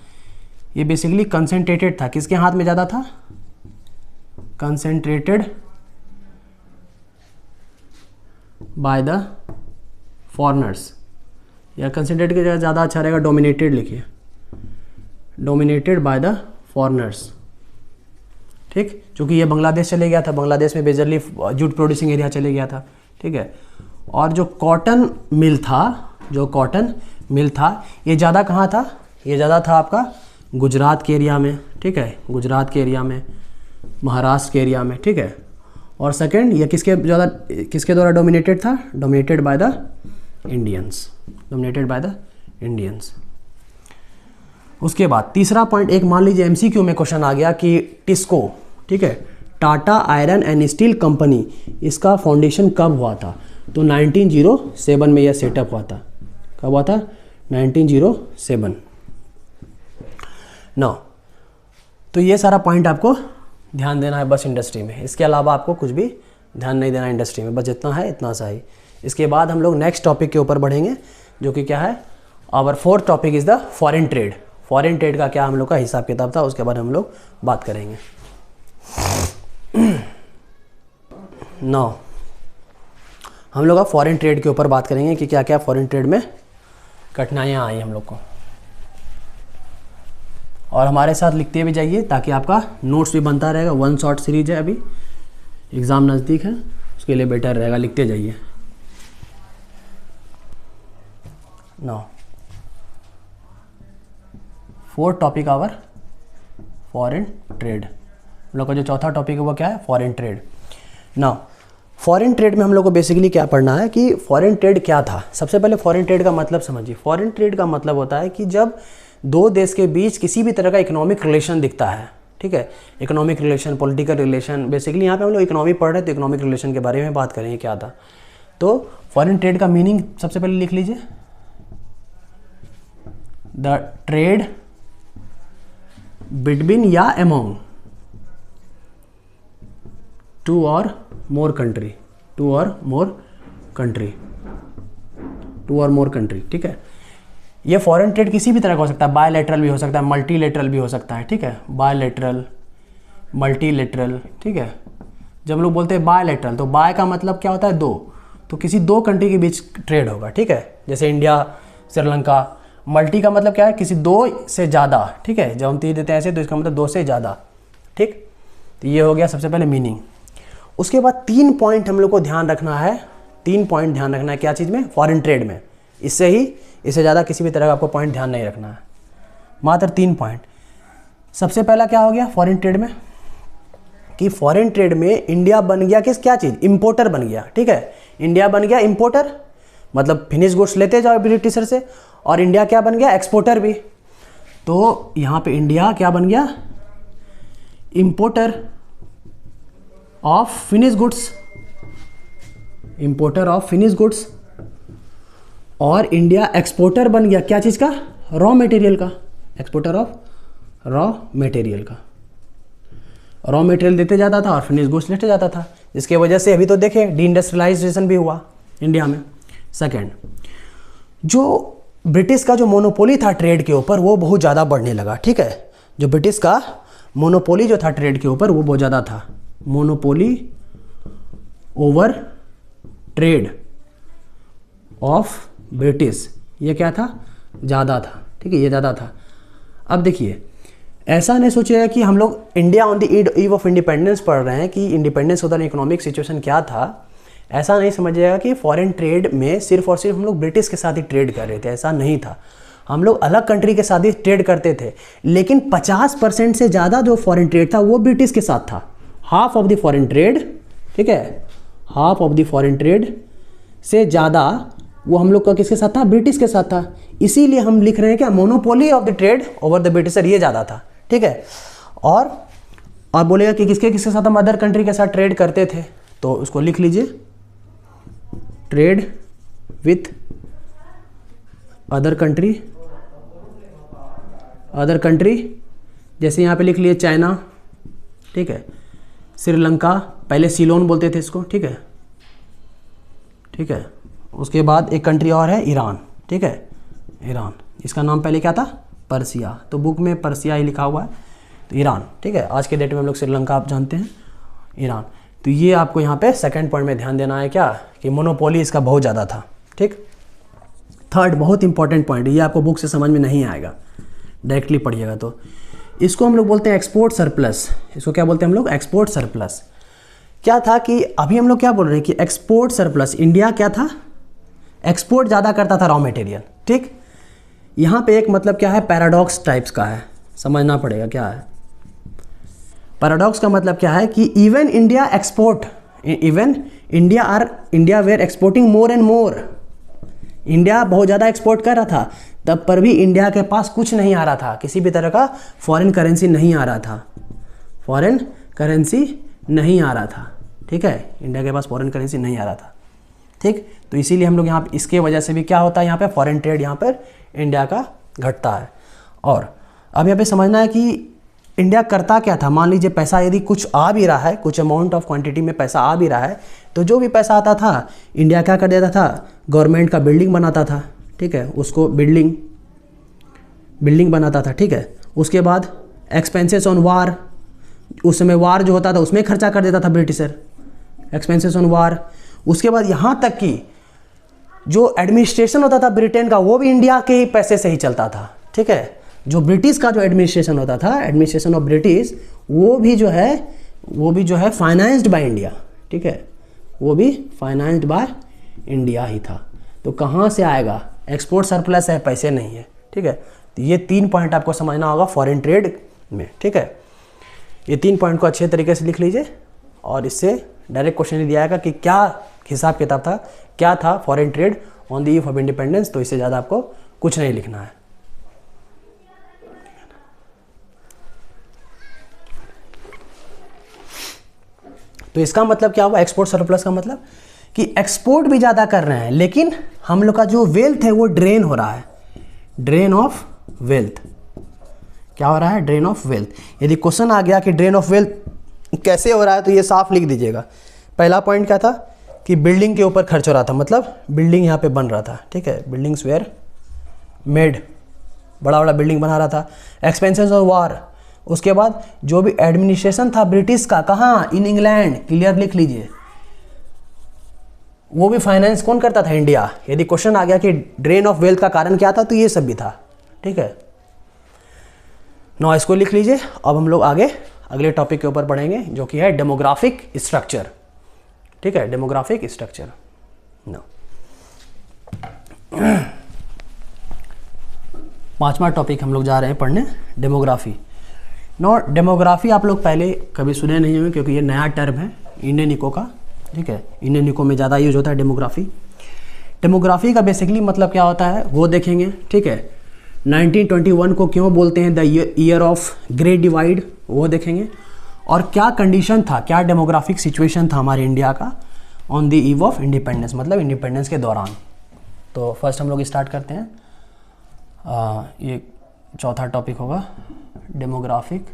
ये बेसिकली कंसंट्रेटेड था, किसके हाथ में ज़्यादा था, कंसंट्रेटेड बाय द फॉरेनर्स, या कंसंट्रेटेड की जगह ज़्यादा अच्छा रहेगा डोमिनेटेड लिखिए, डोमिनेटेड बाय द फॉरेनर्स, ठीक। क्योंकि ये बांग्लादेश चले गया था, बांग्लादेश में मेजरली जूट प्रोड्यूसिंग एरिया चले गया था, ठीक है। और जो कॉटन मिल था, जो कॉटन मिल था ये ज़्यादा कहाँ था, ये ज़्यादा था आपका गुजरात के एरिया में, ठीक है, गुजरात के एरिया में, महाराष्ट्र के एरिया में, ठीक है। और सेकंड, ये किसके द्वारा डोमिनेटेड था, dominated by the Indians, dominated by the Indians. उसके बाद तीसरा पॉइंट, एक मान लीजिए एमसीक्यू में क्वेश्चन आ गया कि टिस्को, ठीक है, Tata iron and steel company, इसका फाउंडेशन कब हुआ था, तो 1907 में यह सेटअप हुआ था। कब हुआ था, 1907। नौ, तो ये सारा पॉइंट आपको ध्यान देना है बस इंडस्ट्री में, इसके अलावा आपको कुछ भी ध्यान नहीं देना इंडस्ट्री में, बस जितना है इतना सा ही। इसके बाद हम लोग नेक्स्ट टॉपिक के ऊपर बढ़ेंगे, जो कि क्या है, our 4th topic is the foreign trade. Foreign trade का क्या हम लोग का हिसाब किताब था, उसके बारे में हम लोग बात करेंगे। 9, हम लोग अब फॉरेन ट्रेड के ऊपर बात करेंगे कि क्या क्या फॉरेन ट्रेड में कठिनाइयाँ आई हम लोग को, और हमारे साथ लिखते भी जाइए ताकि आपका नोट्स भी बनता रहेगा। 1 शॉर्ट सीरीज है, अभी एग्ज़ाम नज़दीक है, उसके लिए बेटर रहेगा, लिखते जाइए। 9, 4th topic our foreign trade. हम लोग का जो चौथा टॉपिक है वो क्या है, foreign trade. Now foreign trade में हम लोग को बेसिकली क्या पढ़ना है कि फॉरेन ट्रेड क्या था। सबसे पहले फॉरेन ट्रेड का मतलब समझिए। फॉरेन ट्रेड का मतलब होता है कि जब 2 देश के बीच किसी भी तरह का इकोनॉमिक रिलेशन दिखता है, ठीक है, economic relation, political relation, basically यहाँ पे हम लोग इकोनॉमी पढ़ रहे हैं तो इकोनॉमिक रिलेशन के बारे में बात करेंगे क्या था। तो फॉरेन ट्रेड का मीनिंग सबसे पहले लिख लीजिए, द ट्रेड बिटवीन या among 2 or more country, 2 or more country, 2 or more country, ठीक है। ये फॉरेन ट्रेड किसी भी तरह का हो सकता है, बायलैटरल भी हो सकता है, मल्टीलैटरल भी हो सकता है, ठीक है, बायलैटरल, मल्टीलैटरल, ठीक है। जब लोग बोलते हैं बायलैटरल तो बाय का मतलब क्या होता है, 2, तो किसी 2 कंट्री के बीच ट्रेड होगा, ठीक है, जैसे इंडिया श्रीलंका। मल्टी का मतलब क्या है, किसी 2 से ज़्यादा, ठीक है, जब हम 3 देते हैं ऐसे तो इसका मतलब 2 से ज़्यादा, ठीक। तो ये हो गया सबसे पहले मीनिंग। उसके बाद 3 पॉइंट हम लोग को ध्यान रखना है, 3 पॉइंट ध्यान रखना है क्या चीज़ में, फॉरेन ट्रेड में। इससे ज़्यादा किसी भी तरह का आपको पॉइंट ध्यान नहीं रखना है, मात्र 3 पॉइंट। सबसे पहला क्या हो गया फॉरेन ट्रेड में, कि फॉरेन ट्रेड में इंडिया बन गया किस, क्या चीज़, इंपोर्टर बन गया। ठीक है, इंडिया बन गया इंपोर्टर, मतलब फिनिश गुड्स लेते जाओ ब्रिटिशर से, और इंडिया क्या बन गया, एक्सपोर्टर भी। तो यहाँ पे इंडिया क्या बन गया, importer of finish goods, importer of finish goods. और इंडिया एक्सपोर्टर बन गया क्या चीज़ का, रॉ मटेरियल का, एक्सपोर्टर ऑफ रॉ मटेरियल का। रॉ मटेरियल देते जाता था और फिनिश गुड्स लेते जाता था, जिसके वजह से अभी तो देखें डी इंडस्ट्रियलाइजेशन भी हुआ इंडिया में। सेकंड, जो ब्रिटिश का जो मोनोपोली था ट्रेड के ऊपर वो बहुत ज़्यादा बढ़ने लगा। ठीक है, जो ब्रिटिश का मोनोपोली जो था ट्रेड के ऊपर वो बहुत ज़्यादा था, monopoly over trade off British, ये क्या था, ज़्यादा था। ठीक है, ये ज़्यादा था। अब देखिए, ऐसा नहीं सोचिएगा कि हम लोग India on the eve of independence पढ़ रहे हैं कि इंडिपेंडेंस होता इकोनॉमिक सिचुएशन क्या था, ऐसा नहीं समझिएगा कि फॉरेन ट्रेड में सिर्फ और सिर्फ हम लोग ब्रिटिश के साथ ही ट्रेड कर रहे थे, ऐसा नहीं था। हम लोग अलग कंट्री के साथ ही ट्रेड करते थे, लेकिन 50% से ज़्यादा जो फॉरेन ट्रेड था वो ब्रिटिश के साथ था। Half of the foreign trade, ठीक है, half of the foreign trade से ज़्यादा वो हम लोग का किसके साथ था, ब्रिटिश के साथ था। इसीलिए हम लिख रहे हैं कि monopoly of the trade over the britisher, ये ज़्यादा था। ठीक है, और बोलेगा कि किसके किसके साथ हम अदर कंट्री के साथ ट्रेड करते थे, तो उसको लिख लीजिए, ट्रेड विथ अदर कंट्री, जैसे यहाँ पे लिख लिए चाइना, ठीक है, श्रीलंका, पहले सीलोन बोलते थे इसको। ठीक है, ठीक है, उसके बाद एक कंट्री और है ईरान। ठीक है, ईरान, इसका नाम पहले क्या था, पर्सिया, तो बुक में पर्सिया ही लिखा हुआ है, तो ईरान। ठीक है, आज के डेट में हम लोग श्रीलंका आप जानते हैं, ईरान। तो ये आपको यहाँ पे सेकंड पॉइंट में ध्यान देना है क्या, कि मोनोपोली इसका बहुत ज़्यादा था। ठीक, थर्ड बहुत इंपॉर्टेंट पॉइंट, ये आपको बुक से समझ में नहीं आएगा, डायरेक्टली पढ़िएगा तो। इसको हम लोग बोलते हैं एक्सपोर्ट सरप्लस। इसको क्या बोलते हैं हम लोग, एक्सपोर्ट सरप्लस। क्या था कि अभी हम लोग क्या बोल रहे हैं कि एक्सपोर्ट सरप्लस, इंडिया क्या था, एक्सपोर्ट ज़्यादा करता था रॉ मटेरियल। ठीक, यहाँ पे एक मतलब क्या है, पैराडॉक्स टाइप्स का है, समझना पड़ेगा क्या है पैराडॉक्स का मतलब क्या है, कि even India export, even India were exporting more and more, India बहुत ज़्यादा एक्सपोर्ट कर रहा था, तब पर भी इंडिया के पास कुछ नहीं आ रहा था, किसी भी तरह का फॉरेन करेंसी नहीं आ रहा था, फॉरेन करेंसी नहीं आ रहा था। ठीक है, इंडिया के पास फॉरेन करेंसी नहीं आ रहा था। ठीक, तो इसीलिए हम लोग यहाँ इसके वजह से भी क्या होता है, यहाँ पे फॉरेन ट्रेड यहाँ पर इंडिया का घटता है। और अब यहाँ पे समझना है कि इंडिया करता क्या था, मान लीजिए पैसा यदि कुछ आ भी रहा है, कुछ अमाउंट ऑफ क्वांटिटी में पैसा आ भी रहा है, तो जो भी पैसा आता था इंडिया क्या कर देता था, गवर्नमेंट का बिल्डिंग बनाता था। ठीक है, उसको बिल्डिंग बनाता था। ठीक है, उसके बाद एक्सपेंसेस ऑन वार, उस समय वार जो होता था उसमें खर्चा कर देता था ब्रिटिशर, एक्सपेंसेस ऑन वार। उसके बाद यहाँ तक कि जो एडमिनिस्ट्रेशन होता था ब्रिटेन का वो भी इंडिया के ही पैसे से ही चलता था। ठीक है, जो ब्रिटिश का जो एडमिनिस्ट्रेशन होता था, एडमिनिस्ट्रेशन ऑफ ब्रिटिश, वो भी जो है फाइनेंस्ड बाय इंडिया। ठीक है, वो भी फाइनेंस्ड बाय इंडिया ही था। तो कहाँ से आएगा, एक्सपोर्ट सरप्लस है, पैसे नहीं है। ठीक है, तो ये 3 पॉइंट आपको समझना होगा फॉरेन ट्रेड में। ठीक है, ये 3 पॉइंट को अच्छे तरीके से लिख लीजिए, और इससे डायरेक्ट क्वेश्चन ही दिया जाएगा कि क्या हिसाब किताब था, क्या था foreign trade on the eve of independence. तो इससे ज़्यादा आपको कुछ नहीं लिखना है। तो इसका मतलब क्या हुआ, एक्सपोर्ट सरप्लस का मतलब कि एक्सपोर्ट भी ज़्यादा कर रहे हैं, लेकिन हम लोग का जो वेल्थ है वो ड्रेन हो रहा है, ड्रेन ऑफ वेल्थ। क्या हो रहा है, ड्रेन ऑफ वेल्थ। यदि क्वेश्चन आ गया कि ड्रेन ऑफ वेल्थ कैसे हो रहा है, तो ये साफ लिख दीजिएगा। पहला पॉइंट क्या था कि बिल्डिंग के ऊपर खर्च हो रहा था, मतलब बिल्डिंग यहाँ पे बन रहा था। ठीक है, बिल्डिंग्स वेयर मेड, बड़ा बड़ा बिल्डिंग बना रहा था। एक्सपेंसेस ऑफ वार, उसके बाद जो भी एडमिनिस्ट्रेशन था ब्रिटिश का, कहाँ, इन इंग्लैंड, क्लियर लिख लीजिए, वो भी फाइनेंस कौन करता था, इंडिया। यदि क्वेश्चन आ गया कि ड्रेन ऑफ वेल्थ का कारण क्या था, तो ये सब भी था। ठीक है, इसको लिख लीजिए। अब हम लोग आगे अगले टॉपिक के ऊपर बढ़ेंगे, जो कि है डेमोग्राफिक स्ट्रक्चर। ठीक है, डेमोग्राफिक स्ट्रक्चर। नो, पांचवा टॉपिक हम लोग जा रहे हैं पढ़ने, डेमोग्राफी। नो, डेमोग्राफी आप लोग पहले कभी सुने नहीं होंगे क्योंकि ये नया टर्म है इंडियन इको का, ठीक है, इंडियन इको में ज़्यादा यूज होता है डेमोग्राफी। डेमोग्राफी का बेसिकली मतलब क्या होता है वो देखेंगे, ठीक है। 1921 को क्यों बोलते हैं the year of great divide, वो देखेंगे। और क्या कंडीशन था, क्या डेमोग्राफिक सिचुएशन था हमारे इंडिया का on the eve of independence, मतलब इंडिपेंडेंस के दौरान। तो फर्स्ट हम लोग स्टार्ट करते हैं, ये चौथा टॉपिक होगा डेमोग्राफिक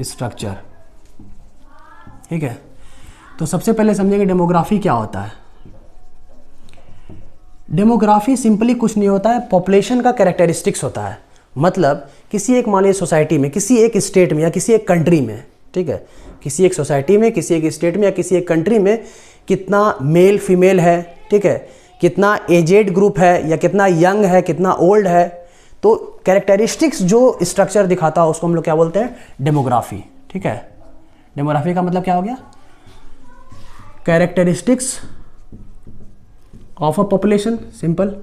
स्ट्रक्चर, ठीक है। तो सबसे पहले समझेंगे डेमोग्राफी क्या होता है। डेमोग्राफी सिंपली कुछ नहीं होता है, पॉपुलेशन का कैरेक्टरिस्टिक्स होता है। मतलब किसी एक मान लीजिए सोसाइटी में, किसी एक स्टेट में या किसी एक कंट्री में, ठीक है, किसी एक सोसाइटी में, किसी एक स्टेट में या किसी एक कंट्री में कितना मेल फीमेल है, ठीक है, कितना एजेड ग्रुप है या कितना यंग है, कितना ओल्ड है। तो कैरेक्टरिस्टिक्स जो स्ट्रक्चर दिखाता है उसको हम लोग क्या बोलते हैं, डेमोग्राफी, ठीक है। डेमोग्राफी का मतलब क्या हो गया, characteristics of a population, simple.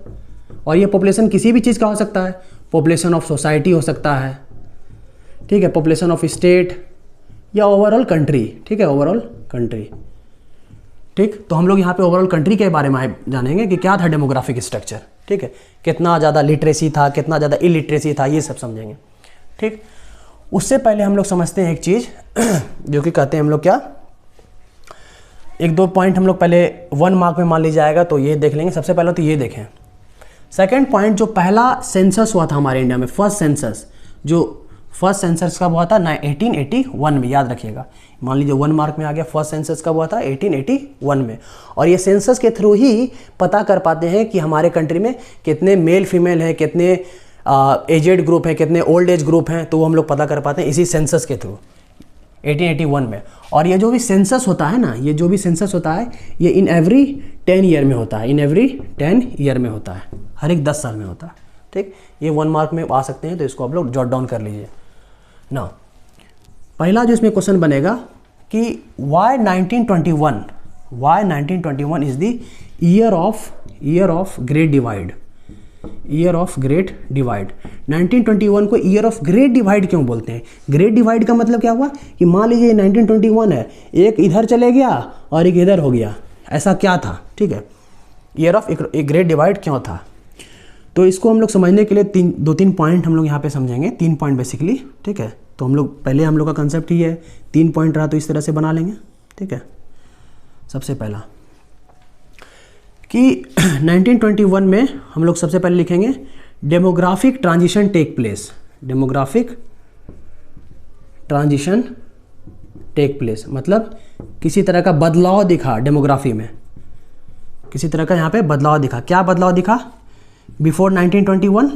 और ये पॉपुलेशन किसी भी चीज़ का हो सकता है, पॉपुलेशन ऑफ सोसाइटी हो सकता है, ठीक है, पॉपुलेशन ऑफ स्टेट या ओवरऑल कंट्री, ठीक है, ओवरऑल कंट्री, ठीक। तो हम लोग यहाँ पे ओवरऑल कंट्री के बारे में जानेंगे कि क्या था डेमोग्राफिक स्ट्रक्चर, ठीक है, कितना ज़्यादा लिटरेसी था, कितना ज़्यादा इलिटरेसी था, ये सब समझेंगे, ठीक। उससे पहले हम लोग समझते हैं एक चीज़ जो कि कहते हैं हम लोग क्या, एक दो पॉइंट हम लोग पहले 1 मार्क में मान ली जाएगा तो ये देख लेंगे। सबसे पहले तो ये देखें, सेकंड पॉइंट, जो पहला सेंसस हुआ था हमारे इंडिया में, फर्स्ट सेंसस, जो फर्स्ट सेंसस कब हुआ था 1881 में, याद रखिएगा। मान लीजिए 1 मार्क में आ गया, फर्स्ट सेंसस कब हुआ था 1881 में। और ये सेंसस के थ्रू ही पता कर पाते हैं कि हमारे कंट्री में कितने मेल फीमेल हैं, कितने एजेड ग्रुप हैं, कितने ओल्ड एज ग्रुप हैं, तो वो हम लोग पता कर पाते हैं इसी सेंसस के थ्रू 1881 में। और ये जो भी सेंसस होता है ना, ये जो भी सेंसस होता है ये इन एवरी 10 ईयर में होता है, इन एवरी 10 ईयर में होता है, हर एक 10 साल में होता है, ठीक। ये 1 मार्क में आ सकते हैं तो इसको आप लोग जॉट डाउन कर लीजिए ना। पहला जो इसमें क्वेश्चन बनेगा कि why 1921 is the year of great divide, year of great divide. 1921 को ईयर ऑफ ग्रेट डिवाइड क्यों बोलते हैं? ग्रेट डिवाइड का मतलब क्या हुआ कि मान लीजिए 1921 है, एक इधर चले गया और एक इधर हो गया, ऐसा क्या था, ठीक है। ईयर ऑफ एक ग्रेट डिवाइड क्यों था, तो इसको हम लोग समझने के लिए 2-3 पॉइंट हम लोग यहाँ पे समझेंगे, 3 पॉइंट बेसिकली, ठीक है। तो हम लोग पहले हम लोग का कंसेप्ट ही है 3 पॉइंट रहा तो इस तरह से बना लेंगे, ठीक है। सबसे पहला कि 1921 में हम लोग सबसे पहले लिखेंगे demographic transition take place, demographic transition take place, मतलब किसी तरह का बदलाव दिखा डेमोग्राफी में, किसी तरह का यहाँ पे बदलाव दिखा। क्या बदलाव दिखा बिफोर 1921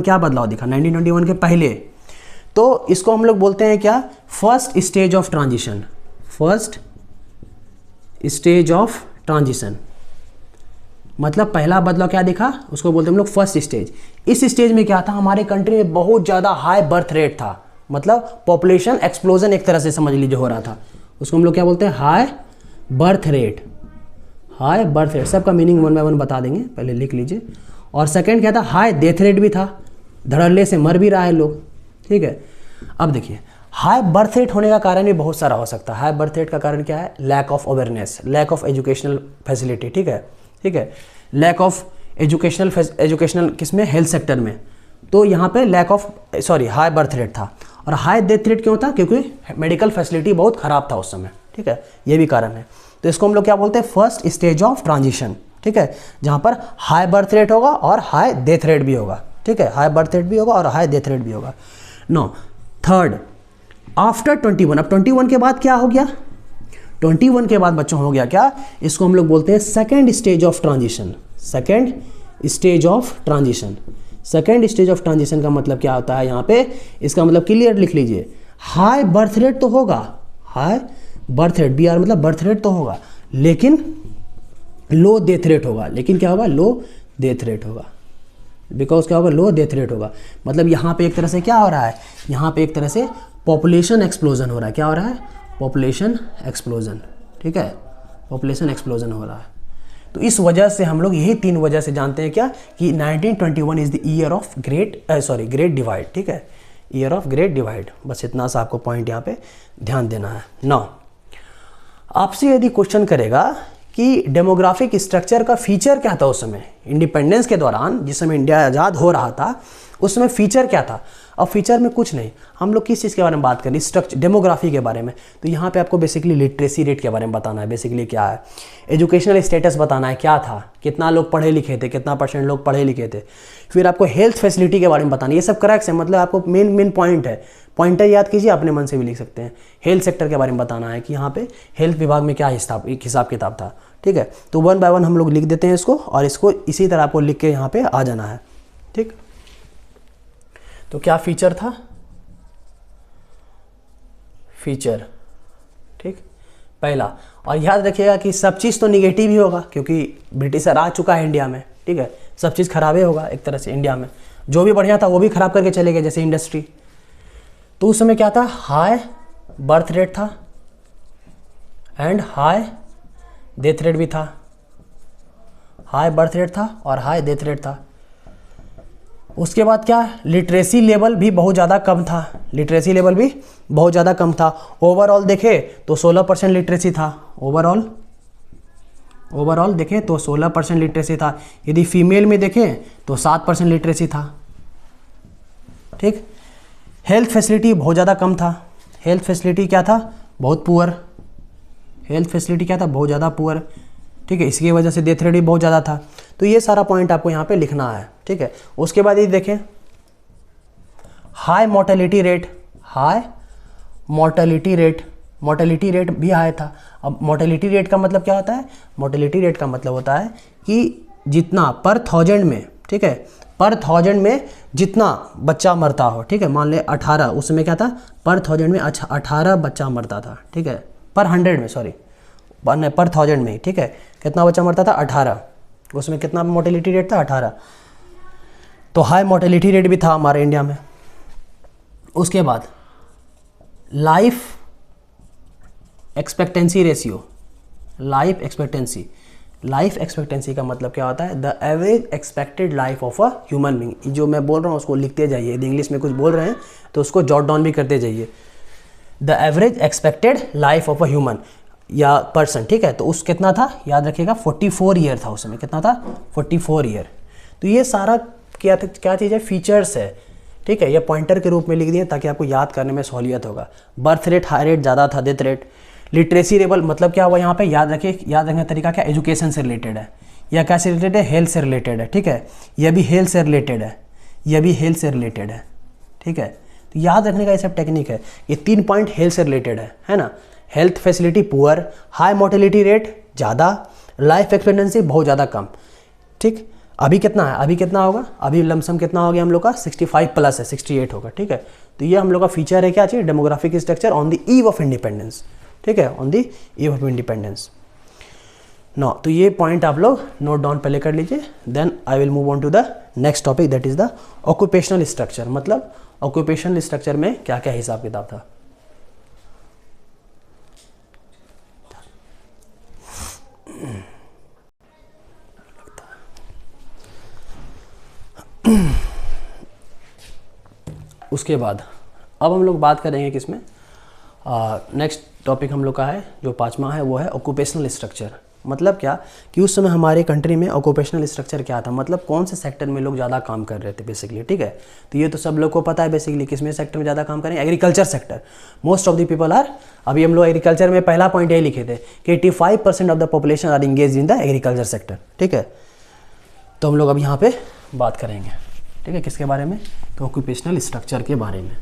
क्या बदलाव दिखा 1921 के पहले, तो इसको हम लोग बोलते हैं क्या, first stage of transition, first stage of transition. मतलब पहला बदलाव क्या दिखा उसको बोलते हैं हम लोग फर्स्ट स्टेज। इस स्टेज में क्या था, हमारे कंट्री में बहुत ज़्यादा हाई बर्थ रेट था, मतलब पॉपुलेशन एक्सप्लोजन एक तरह से समझ लीजिए हो रहा था, उसको हम लोग क्या बोलते हैं, high birth rate, high birth rate. सबका मीनिंग 1 बाय 1 बता देंगे, पहले लिख लीजिए। और सेकंड क्या था, हाई डेथ रेट भी था, धड़ल्ले से मर भी रहा है लोग, ठीक है। अब देखिए हाई बर्थ रेट होने का कारण भी बहुत सारा हो सकता है। हाई बर्थ रेट का कारण क्या है, lack of awareness, lack of educational facility, ठीक है, ठीक है, लैक ऑफ एजुकेशनल किसमें, हेल्थ सेक्टर में। तो यहाँ पे lack of high birth rate था। और हाई डेथ रेट क्यों था, क्योंकि मेडिकल फैसिलिटी बहुत ख़राब था उस समय, ठीक है, ये भी कारण है। तो इसको हम लोग क्या बोलते हैं, फर्स्ट स्टेज ऑफ ट्रांजिशन, ठीक है, जहाँ पर हाई बर्थ रेट होगा और हाई डेथ रेट भी होगा, ठीक है, हाई बर्थ रेट भी होगा और हाई डेथ रेट भी होगा। नो, थर्ड आफ्टर 21, अब 21 के बाद क्या हो गया, 21 के बाद बच्चों हो गया क्या, इसको हम लोग बोलते हैं second stage of transition, second stage of transition. Second stage of transition का मतलब क्या होता है यहाँ पे, इसका मतलब क्लियर लिख लीजिए, हाई बर्थ रेट तो होगा, हाई बर्थ रेट, BR मतलब बर्थ रेट तो होगा, लेकिन लो डेथ रेट होगा, लेकिन क्या होगा, लो डेथ रेट होगा, बिकॉज क्या होगा, लो डेथ रेट होगा। मतलब यहाँ पे एक तरह से क्या हो रहा है, यहाँ पे एक तरह से पॉपुलेशन एक्सप्लोजन हो रहा है। क्या हो रहा है, पॉपुलेशन एक्सप्लोजन, ठीक है, पॉपुलेशन एक्सप्लोजन हो रहा है। तो इस वजह से हम लोग यही 3 वजह से जानते हैं क्या, कि 1921 is the year of great divide, ठीक है, ईयर ऑफ ग्रेट डिवाइड। बस इतना सा आपको पॉइंट यहाँ पे ध्यान देना है। नाउ आपसे यदि क्वेश्चन करेगा कि डेमोग्राफिक स्ट्रक्चर का फीचर क्या था उस समय, इंडिपेंडेंस के दौरान, जिस समय इंडिया आज़ाद हो रहा था, उस समय फीचर क्या था। अब फीचर में कुछ नहीं, हम लोग किस चीज़ के बारे में बात करें, स्ट्रक्चर, डेमोग्राफी के बारे में। तो यहाँ पे आपको बेसिकली लिटरेसी रेट के बारे में बताना है, बेसिकली क्या है, एजुकेशनल स्टेटस बताना है, क्या था, कितना लोग पढ़े लिखे थे, कितना % लोग पढ़े लिखे थे। फिर आपको हेल्थ फैसिलिटी के बारे में बताना है। ये सब करेक्ट है, मतलब आपको मेन पॉइंट है, पॉइंटर याद कीजिए, अपने मन से भी लिख सकते हैं। हेल्थ सेक्टर के बारे में बताना है कि यहाँ पे हेल्थ विभाग में क्या हिसाब किताब था, ठीक है। तो 1 बाय 1 हम लोग लिख देते हैं इसको, और इसको इसी तरह आपको लिख के यहाँ पे आ जाना है, ठीक। तो क्या फीचर था, फीचर, ठीक, पहला। और याद रखिएगा कि सब चीज़ तो निगेटिव ही होगा, क्योंकि ब्रिटिशर आ चुका है इंडिया में, ठीक है, सब चीज़ खराब ही होगा एक तरह से इंडिया में। जो भी बढ़िया था वो भी खराब करके चले गए, जैसे इंडस्ट्री। तो उस समय क्या था, हाई बर्थ रेट था एंड हाई डेथ रेट भी था, हाई बर्थ रेट था और हाई डेथ रेट था। उसके बाद क्या, लिटरेसी लेवल भी बहुत ज़्यादा कम था, लिटरेसी लेवल भी बहुत ज़्यादा कम था। ओवरऑल देखे तो 16% लिटरेसी था, ओवरऑल देखें तो 16% लिटरेसी था। यदि फीमेल में देखें तो 7% लिटरेसी था, ठीक। हेल्थ फैसिलिटी बहुत ज़्यादा कम था, हेल्थ फैसिलिटी क्या था, बहुत पुअर, हेल्थ फैसिलिटी क्या था, बहुत ज़्यादा पुअर, ठीक है। इसकी वजह से डेथ रेट भी बहुत ज़्यादा था। तो ये सारा पॉइंट आपको यहाँ पे लिखना है, ठीक है। उसके बाद ये देखें, high mortality rate, high mortality rate भी हाई था। अब मोर्टेलिटी रेट का मतलब क्या होता है, मोर्टेलिटी रेट का मतलब होता है कि जितना पर 1000 में, ठीक है, पर 1000 में जितना बच्चा मरता हो, ठीक है, मान ले 18, उसमें क्या था, पर 1000 में 18 बच्चा मरता था, ठीक है, पर 100 में, सॉरी पर 1000 में, ठीक है, कितना बच्चा मरता था, 18, उसमें कितना मोर्टेलिटी रेट था, 18। तो हाई मोर्टेलिटी रेट भी था हमारे इंडिया में। उसके बाद life expectancy ratio, life expectancy का मतलब क्या होता है, the average expected life of a human being. जो मैं बोल रहा हूँ उसको लिखते जाइए, यदि इंग्लिश में कुछ बोल रहे हैं तो उसको जॉट डाउन भी करते जाइए। The average expected life of a human या पर्सन, ठीक है। तो उस कितना था, याद रखिएगा 44 ईयर था उस समय, कितना था, 44 ईयर। तो ये सारा क्या चीज़ है, फीचर्स है, ठीक है। ये पॉइंटर के रूप में लिख दिए ताकि आपको याद करने में सहूलियत होगा। बर्थ रेट हाई रेट ज़्यादा था, डेथ रेट, लिटरेसी लेवल मतलब क्या हुआ यहाँ पे, याद रखने का तरीका क्या, एजुकेशन से रिलेटेड है, या क्या से रिलेटेड है, हेल्थ से रिलेटेड है, ठीक है। यह भी हेल्थ से रिलेटेड है, यह भी हेल्थ से रिलेटेड है, ठीक है। तो याद रखने का ये सब टेक्निक है। ये 3 पॉइंट हेल्थ से रिलेटेड है ना। Health facility poor, high mortality rate ज़्यादा, लाइफ एक्सपेक्टेंसी बहुत ज़्यादा कम, ठीक। अभी कितना है, अभी कितना होगा, अभी लमसम कितना हो गया हम लोग का, 65 प्लस है, 68 होगा, ठीक है। तो ये हम लोग का फीचर है, क्या चाहिए, demographic structure on the eve of independence, ठीक है, on the eve of independence. No, तो ये पॉइंट आप लोग नोट डाउन पहले कर लीजिए, then I will move on to the next topic, that is the occupational structure. मतलब ऑक्यूपेशनल स्ट्रक्चर में क्या क्या हिसाब किताब था। उसके बाद अब हम लोग बात करेंगे किसमें, नेक्स्ट टॉपिक हम लोग का है जो 5वां है, वो है ऑक्यूपेशनल स्ट्रक्चर। मतलब क्या कि उस समय हमारे कंट्री में ऑक्यूपेशनल स्ट्रक्चर क्या था, मतलब कौन से सेक्टर में लोग ज़्यादा काम कर रहे थे बेसिकली, ठीक है। तो ये तो सब लोग को पता है बेसिकली, किसमें सेक्टर में ज़्यादा काम करें, agriculture sector. Most of the people are, अभी हम लोग एग्रीकल्चर में पहला पॉइंट यही लिखे थे कि 85% of the population are engage in the agriculture sector, ठीक है। तो हम लोग अब यहाँ पे बात करेंगे, ठीक है, किसके बारे में, तो ऑक्यूपेशनल स्ट्रक्चर के बारे में।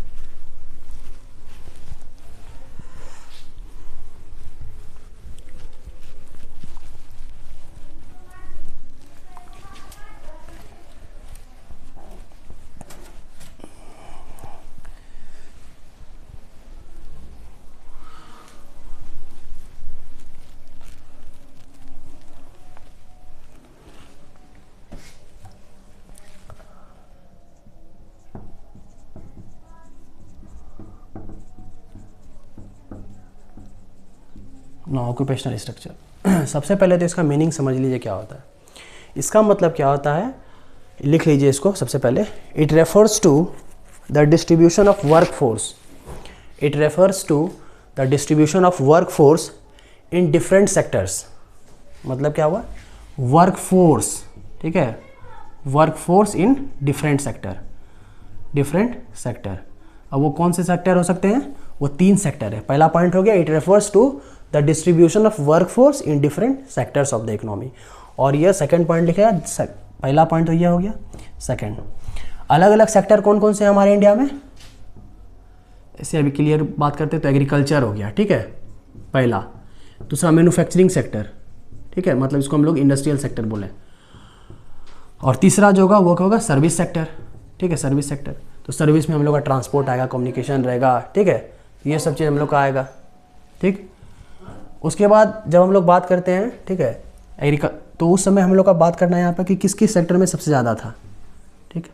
No occupational structure. सबसे पहले तो इसका मीनिंग समझ लीजिए क्या होता है। इसका मतलब क्या होता है, लिख लीजिए इसको सबसे पहले। It refers to the distribution of work force, it refers to the distribution of work force in different sectors. मतलब क्या हुआ, वर्क फोर्स, ठीक है, work force in different sector, different sector. अब वो कौन से सेक्टर हो सकते हैं, वो 3 सेक्टर है। पहला पॉइंट हो गया, it refers to the distribution of work force in different sectors of the economy. और ये सेकंड पॉइंट लिखा है, पहला पॉइंट तो ये हो गया। सेकंड, अलग अलग सेक्टर कौन कौन से हैं हमारे इंडिया में, ऐसे अभी क्लियर बात करते हैं तो एग्रीकल्चर हो गया, ठीक है, पहला। दूसरा मैन्युफैक्चरिंग सेक्टर, ठीक है, मतलब इसको हम लोग इंडस्ट्रियल सेक्टर बोले। और तीसरा जो होगा वो क्या होगा, सर्विस सेक्टर, ठीक है, सर्विस सेक्टर। तो सर्विस में हम लोग का ट्रांसपोर्ट आएगा, कम्युनिकेशन रहेगा, ठीक है, ये सब चीज़ हम लोग का आएगा, ठीक। उसके बाद जब हम लोग बात करते हैं, ठीक है, तो उस समय हम लोग का बात करना है यहाँ पर कि किस किस सेक्टर में सबसे ज़्यादा था, ठीक।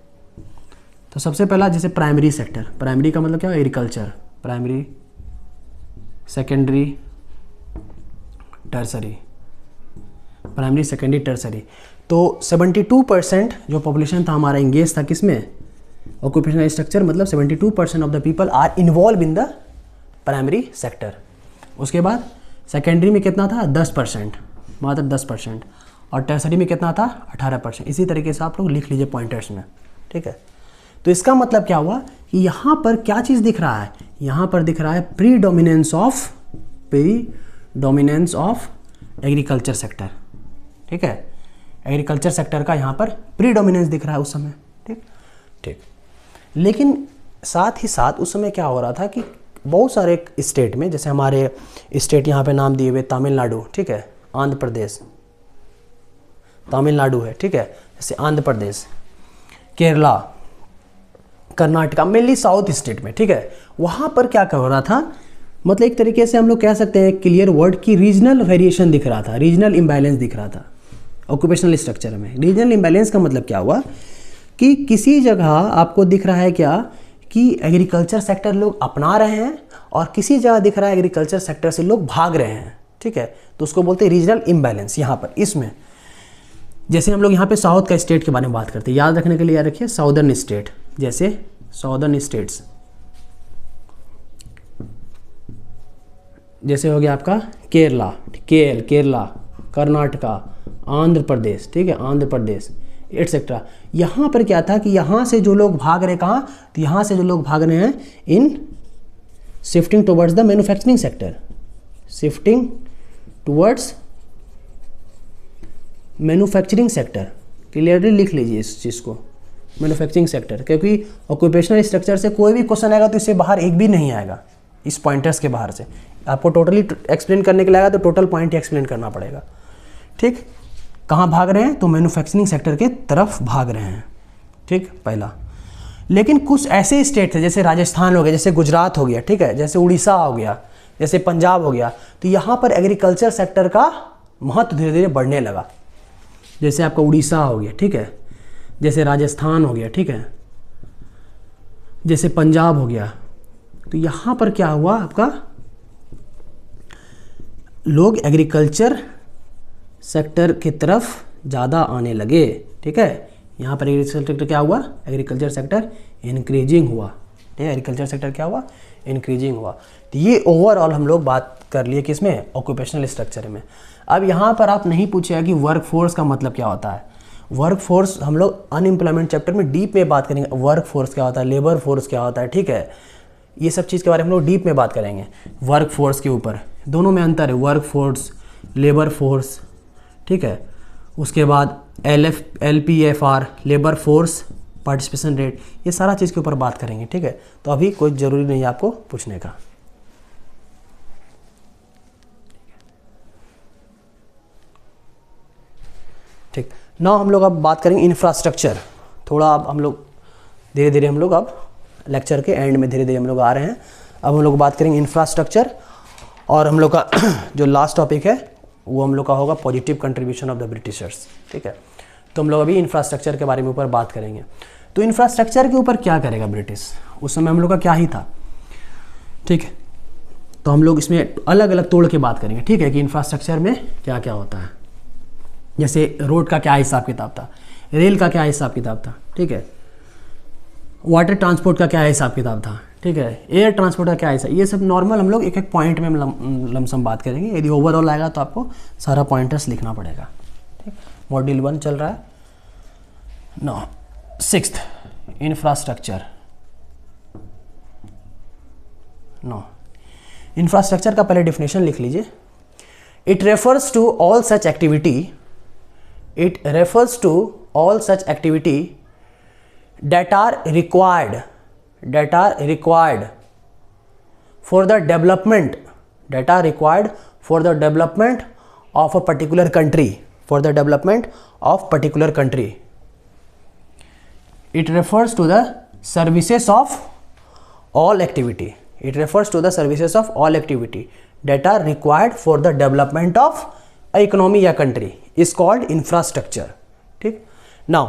तो सबसे पहला जैसे प्राइमरी सेक्टर, प्राइमरी का मतलब क्या है, agriculture, primary, secondary, tertiary, primary, secondary, tertiary. तो 72% जो पॉपुलेशन था हमारा इंगेज था किसमें, ऑक्यूपेशनल स्ट्रक्चर। मतलब 72% of the people are involve in the primary sector. उसके बाद सेकेंडरी में कितना था, 10%, मात्र 10%। और टर्सरी में कितना था, 18%। इसी तरीके से आप लोग लिख लीजिए पॉइंटर्स में, ठीक है। तो इसका मतलब क्या हुआ कि यहाँ पर क्या चीज़ दिख रहा है, यहाँ पर दिख रहा है प्रीडोमिनेंस ऑफ एग्रीकल्चर सेक्टर, ठीक है, एग्रीकल्चर सेक्टर का यहाँ पर प्रीडोमिनेंस दिख रहा है उस समय, ठीक ठीक। लेकिन साथ ही साथ उस समय क्या हो रहा था कि बहुत सारे स्टेट में, जैसे हमारे स्टेट यहाँ पे नाम दिए हुए तमिलनाडु, ठीक है, आंध्र प्रदेश, तमिलनाडु है, ठीक है, जैसे Andhra Pradesh, Kerala, Karnataka, mainly south state में, ठीक है, वहाँ पर क्या हो रहा था, मतलब एक तरीके से हम लोग कह सकते हैं क्लियर वर्ड की रीजनल वेरिएशन दिख रहा था, रीजनल इम्बैलेंस दिख रहा था ऑक्यूपेशनल स्ट्रक्चर में। रीजनल इम्बैलेंस का मतलब क्या हुआ कि किसी जगह आपको दिख रहा है क्या कि एग्रीकल्चर सेक्टर लोग अपना रहे हैं और किसी जगह दिख रहा है एग्रीकल्चर सेक्टर से लोग भाग रहे हैं, ठीक है, तो उसको बोलते हैं रीजनल इम्बैलेंस। यहाँ पर इसमें जैसे हम लोग यहाँ पे साउथ का स्टेट के बारे में बात करते हैं, याद रखने के लिए याद रखिए साउदर्न स्टेट, जैसे साउदर्न स्टेट्स, जैसे हो गया आपका केरला, केरला, कर्नाटका, आंध्र प्रदेश, ठीक है, आंध्र प्रदेश, एटसेट्रा। यहाँ पर क्या था कि यहाँ से जो लोग भाग रहे कहाँ, तो यहाँ से जो लोग भाग रहे हैं in shifting towards the manufacturing sector, shifting towards manufacturing sector. Clearly लिख लीजिए इस चीज़ को, मैन्युफैक्चरिंग सेक्टर, क्योंकि ऑक्यूपेशनल स्ट्रक्चर से कोई भी क्वेश्चन आएगा तो इससे बाहर एक भी नहीं आएगा, इस पॉइंटर्स के बाहर से। आपको टोटली एक्सप्लेन करने के लिए आएगा तो टोटल पॉइंट ही एक्सप्लेन करना पड़ेगा, ठीक। कहाँ भाग रहे हैं, तो मैन्युफैक्चरिंग सेक्टर के तरफ भाग रहे हैं, ठीक, पहला। लेकिन कुछ ऐसे स्टेट थे जैसे राजस्थान हो गया, जैसे गुजरात हो गया, ठीक है, जैसे उड़ीसा हो गया, जैसे पंजाब हो गया, तो यहाँ पर एग्रीकल्चर सेक्टर का महत्व धीरे धीरे बढ़ने लगा। जैसे आपका उड़ीसा हो गया, ठीक है, जैसे राजस्थान हो गया, ठीक है, जैसे पंजाब हो गया, तो यहाँ पर क्या हुआ आपका, लोग एग्रीकल्चर सेक्टर की तरफ ज़्यादा आने लगे, ठीक है। यहाँ पर एग्रीकल्चर सेक्टर क्या हुआ, एग्रीकल्चर सेक्टर इंक्रीजिंग हुआ, ठीक है, एग्रीकल्चर सेक्टर क्या हुआ, इंक्रीजिंग हुआ। तो ये ओवरऑल हम लोग बात कर लिए किसमें, ऑक्यूपेशनल स्ट्रक्चर में। अब यहाँ पर आप नहीं पूछेगा कि वर्क फोर्स का मतलब क्या होता है। वर्क फोर्स हम लोग अनएम्प्लॉयमेंट चैप्टर में डीप में बात करेंगे, वर्क फोर्स क्या होता है, लेबर फोर्स क्या होता है, ठीक है, ये सब चीज़ के बारे में हम लोग डीप में बात करेंगे। वर्क फोर्स के ऊपर दोनों में अंतर है, वर्क फोर्स, लेबर फोर्स, ठीक है। उसके बाद LPFR, labour force participation rate, ये सारा चीज़ के ऊपर बात करेंगे, ठीक है। तो अभी कोई ज़रूरी नहीं है आपको पूछने का। ठीक, ना हम लोग अब बात करेंगे इंफ्रास्ट्रक्चर। थोड़ा अब हम लोग धीरे धीरे हम लोग अब लेक्चर के एंड में धीरे धीरे हम लोग आ रहे हैं। अब हम लोग बात करेंगे इंफ्रास्ट्रक्चर, और हम लोग का जो लास्ट टॉपिक है वो हम लोग का होगा positive contribution of the Britishers, ठीक है। तो हम लोग अभी इंफ्रास्ट्रक्चर के बारे में ऊपर बात करेंगे। तो इंफ्रास्ट्रक्चर के ऊपर क्या करेगा ब्रिटिश, उस समय हम लोग का क्या ही था, ठीक है। तो हम लोग इसमें अलग अलग तोड़ के बात करेंगे, ठीक है, कि इंफ्रास्ट्रक्चर में क्या क्या होता है। जैसे रोड का क्या हिसाब किताब था, रेल का क्या हिसाब किताब था, ठीक है, वाटर ट्रांसपोर्ट का क्या हिसाब किताब था, ठीक है, एयर ट्रांसपोर्ट का क्या हिसाब, ये सब नॉर्मल हम लोग एक एक पॉइंट में लमसम बात करेंगे। यदि ओवरऑल आएगा तो आपको सारा पॉइंटर्स लिखना पड़ेगा, ठीक। मॉड्यूल 1 चल रहा है। 6th infrastructure. इंफ्रास्ट्रक्चर का पहले डिफिनेशन लिख लीजिए। It refers to all such activity that are required for the development of a particular country, It refers to the services of all activity that are required for the development of a economy या country is called infrastructure, ठीक। Now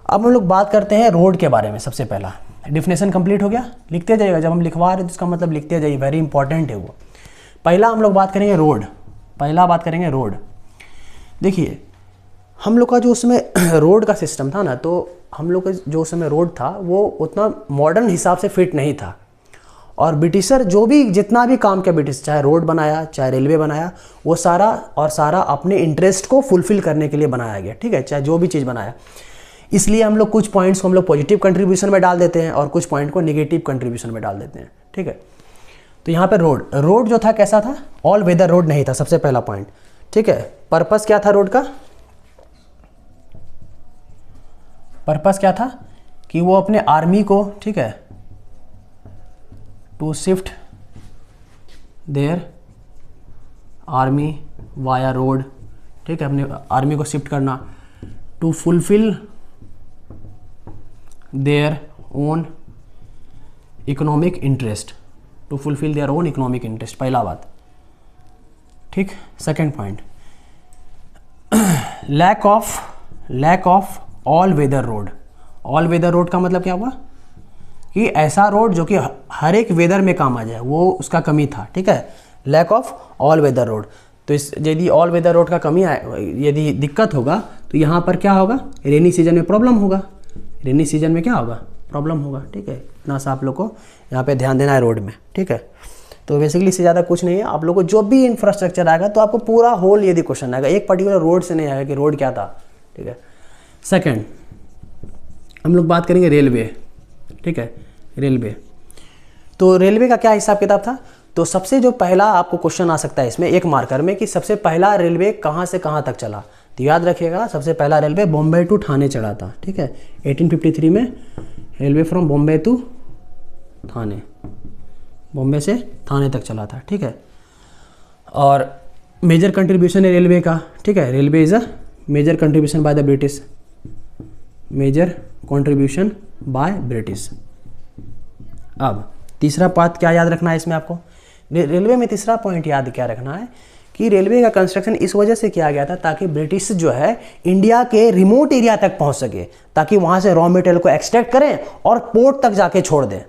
अब हम लोग बात करते हैं road के बारे में। सबसे पहला डिफिनेशन कंप्लीट हो गया, लिखते जाइएगा, जब हम लिखवा रहे हैं तो इसका मतलब लिखते जाइए, वेरी इंपॉर्टेंट है वो। पहला हम लोग बात करेंगे रोड। देखिए हम लोग का जो उसमें रोड का सिस्टम था ना, तो हम लोग का जो उस समय रोड था वो उतना मॉडर्न हिसाब से फिट नहीं था। और ब्रिटिशर जितना भी काम किया ब्रिटिश, चाहे रोड बनाया चाहे रेलवे बनाया, वो सारा अपने इंटरेस्ट को फुलफिल करने के लिए बनाया गया, ठीक है, चाहे जो भी चीज़ बनाया। इसलिए हम लोग कुछ पॉइंट्स को हम लोग पॉजिटिव कंट्रीब्यूशन में डाल देते हैं और कुछ पॉइंट को नेगेटिव कंट्रीब्यूशन में डाल देते हैं, ठीक है। तो यहाँ पे रोड जो था कैसा था, ऑल वेदर रोड नहीं था, सबसे पहला पॉइंट, ठीक है। पर्पस क्या था रोड का, पर्पस क्या था कि वो अपने आर्मी को, ठीक है, to shift their army via road, ठीक है, अपने आर्मी को शिफ्ट करना, to fulfil their own economic interest, पहला बात, ठीक। Second point, lack of all weather road का मतलब क्या हुआ कि ऐसा रोड जो कि हर एक वेदर में काम आ जाए, वो उसका कमी था, ठीक है, lack of all weather road. तो यदि ऑल वेदर रोड का कमी यदि दिक्कत होगा तो यहाँ पर क्या होगा, रेनी सीजन में प्रॉब्लम होगा, ठीक है। इतना सा आप लोग को यहाँ पे ध्यान देना है रोड में, ठीक है। तो बेसिकली इससे ज़्यादा कुछ नहीं है। आप लोग को जो भी इंफ्रास्ट्रक्चर आएगा तो आपको पूरा होल यदि क्वेश्चन आएगा, एक पर्टिकुलर रोड से नहीं आएगा कि रोड क्या था, ठीक है। सेकंड हम लोग बात करेंगे रेलवे, ठीक है, रेलवे। तो रेलवे का क्या हिसाब किताब था, तो सबसे जो पहला आपको क्वेश्चन आ सकता है इसमें एक मार्कर में कि सबसे पहला रेलवे कहाँ से कहाँ तक चला। तो याद रखिएगा सबसे पहला रेलवे बॉम्बे टू ठाणे चला था, ठीक है। 1853 में railway from Bombay to Thane, Bombay से ठाणे तक चला था, ठीक है। और मेजर कंट्रीब्यूशन है रेलवे का, ठीक है, railway is a major contribution by the British, अब तीसरा बात क्या याद रखना है इसमें आपको, रेलवे में तीसरा पॉइंट याद क्या रखना है कि रेलवे का कंस्ट्रक्शन इस वजह से किया गया था ताकि ब्रिटिश जो है इंडिया के रिमोट एरिया तक पहुंच सके, ताकि वहां से रॉ मटेरियल को एक्सट्रैक्ट करें और पोर्ट तक जाके छोड़ दें,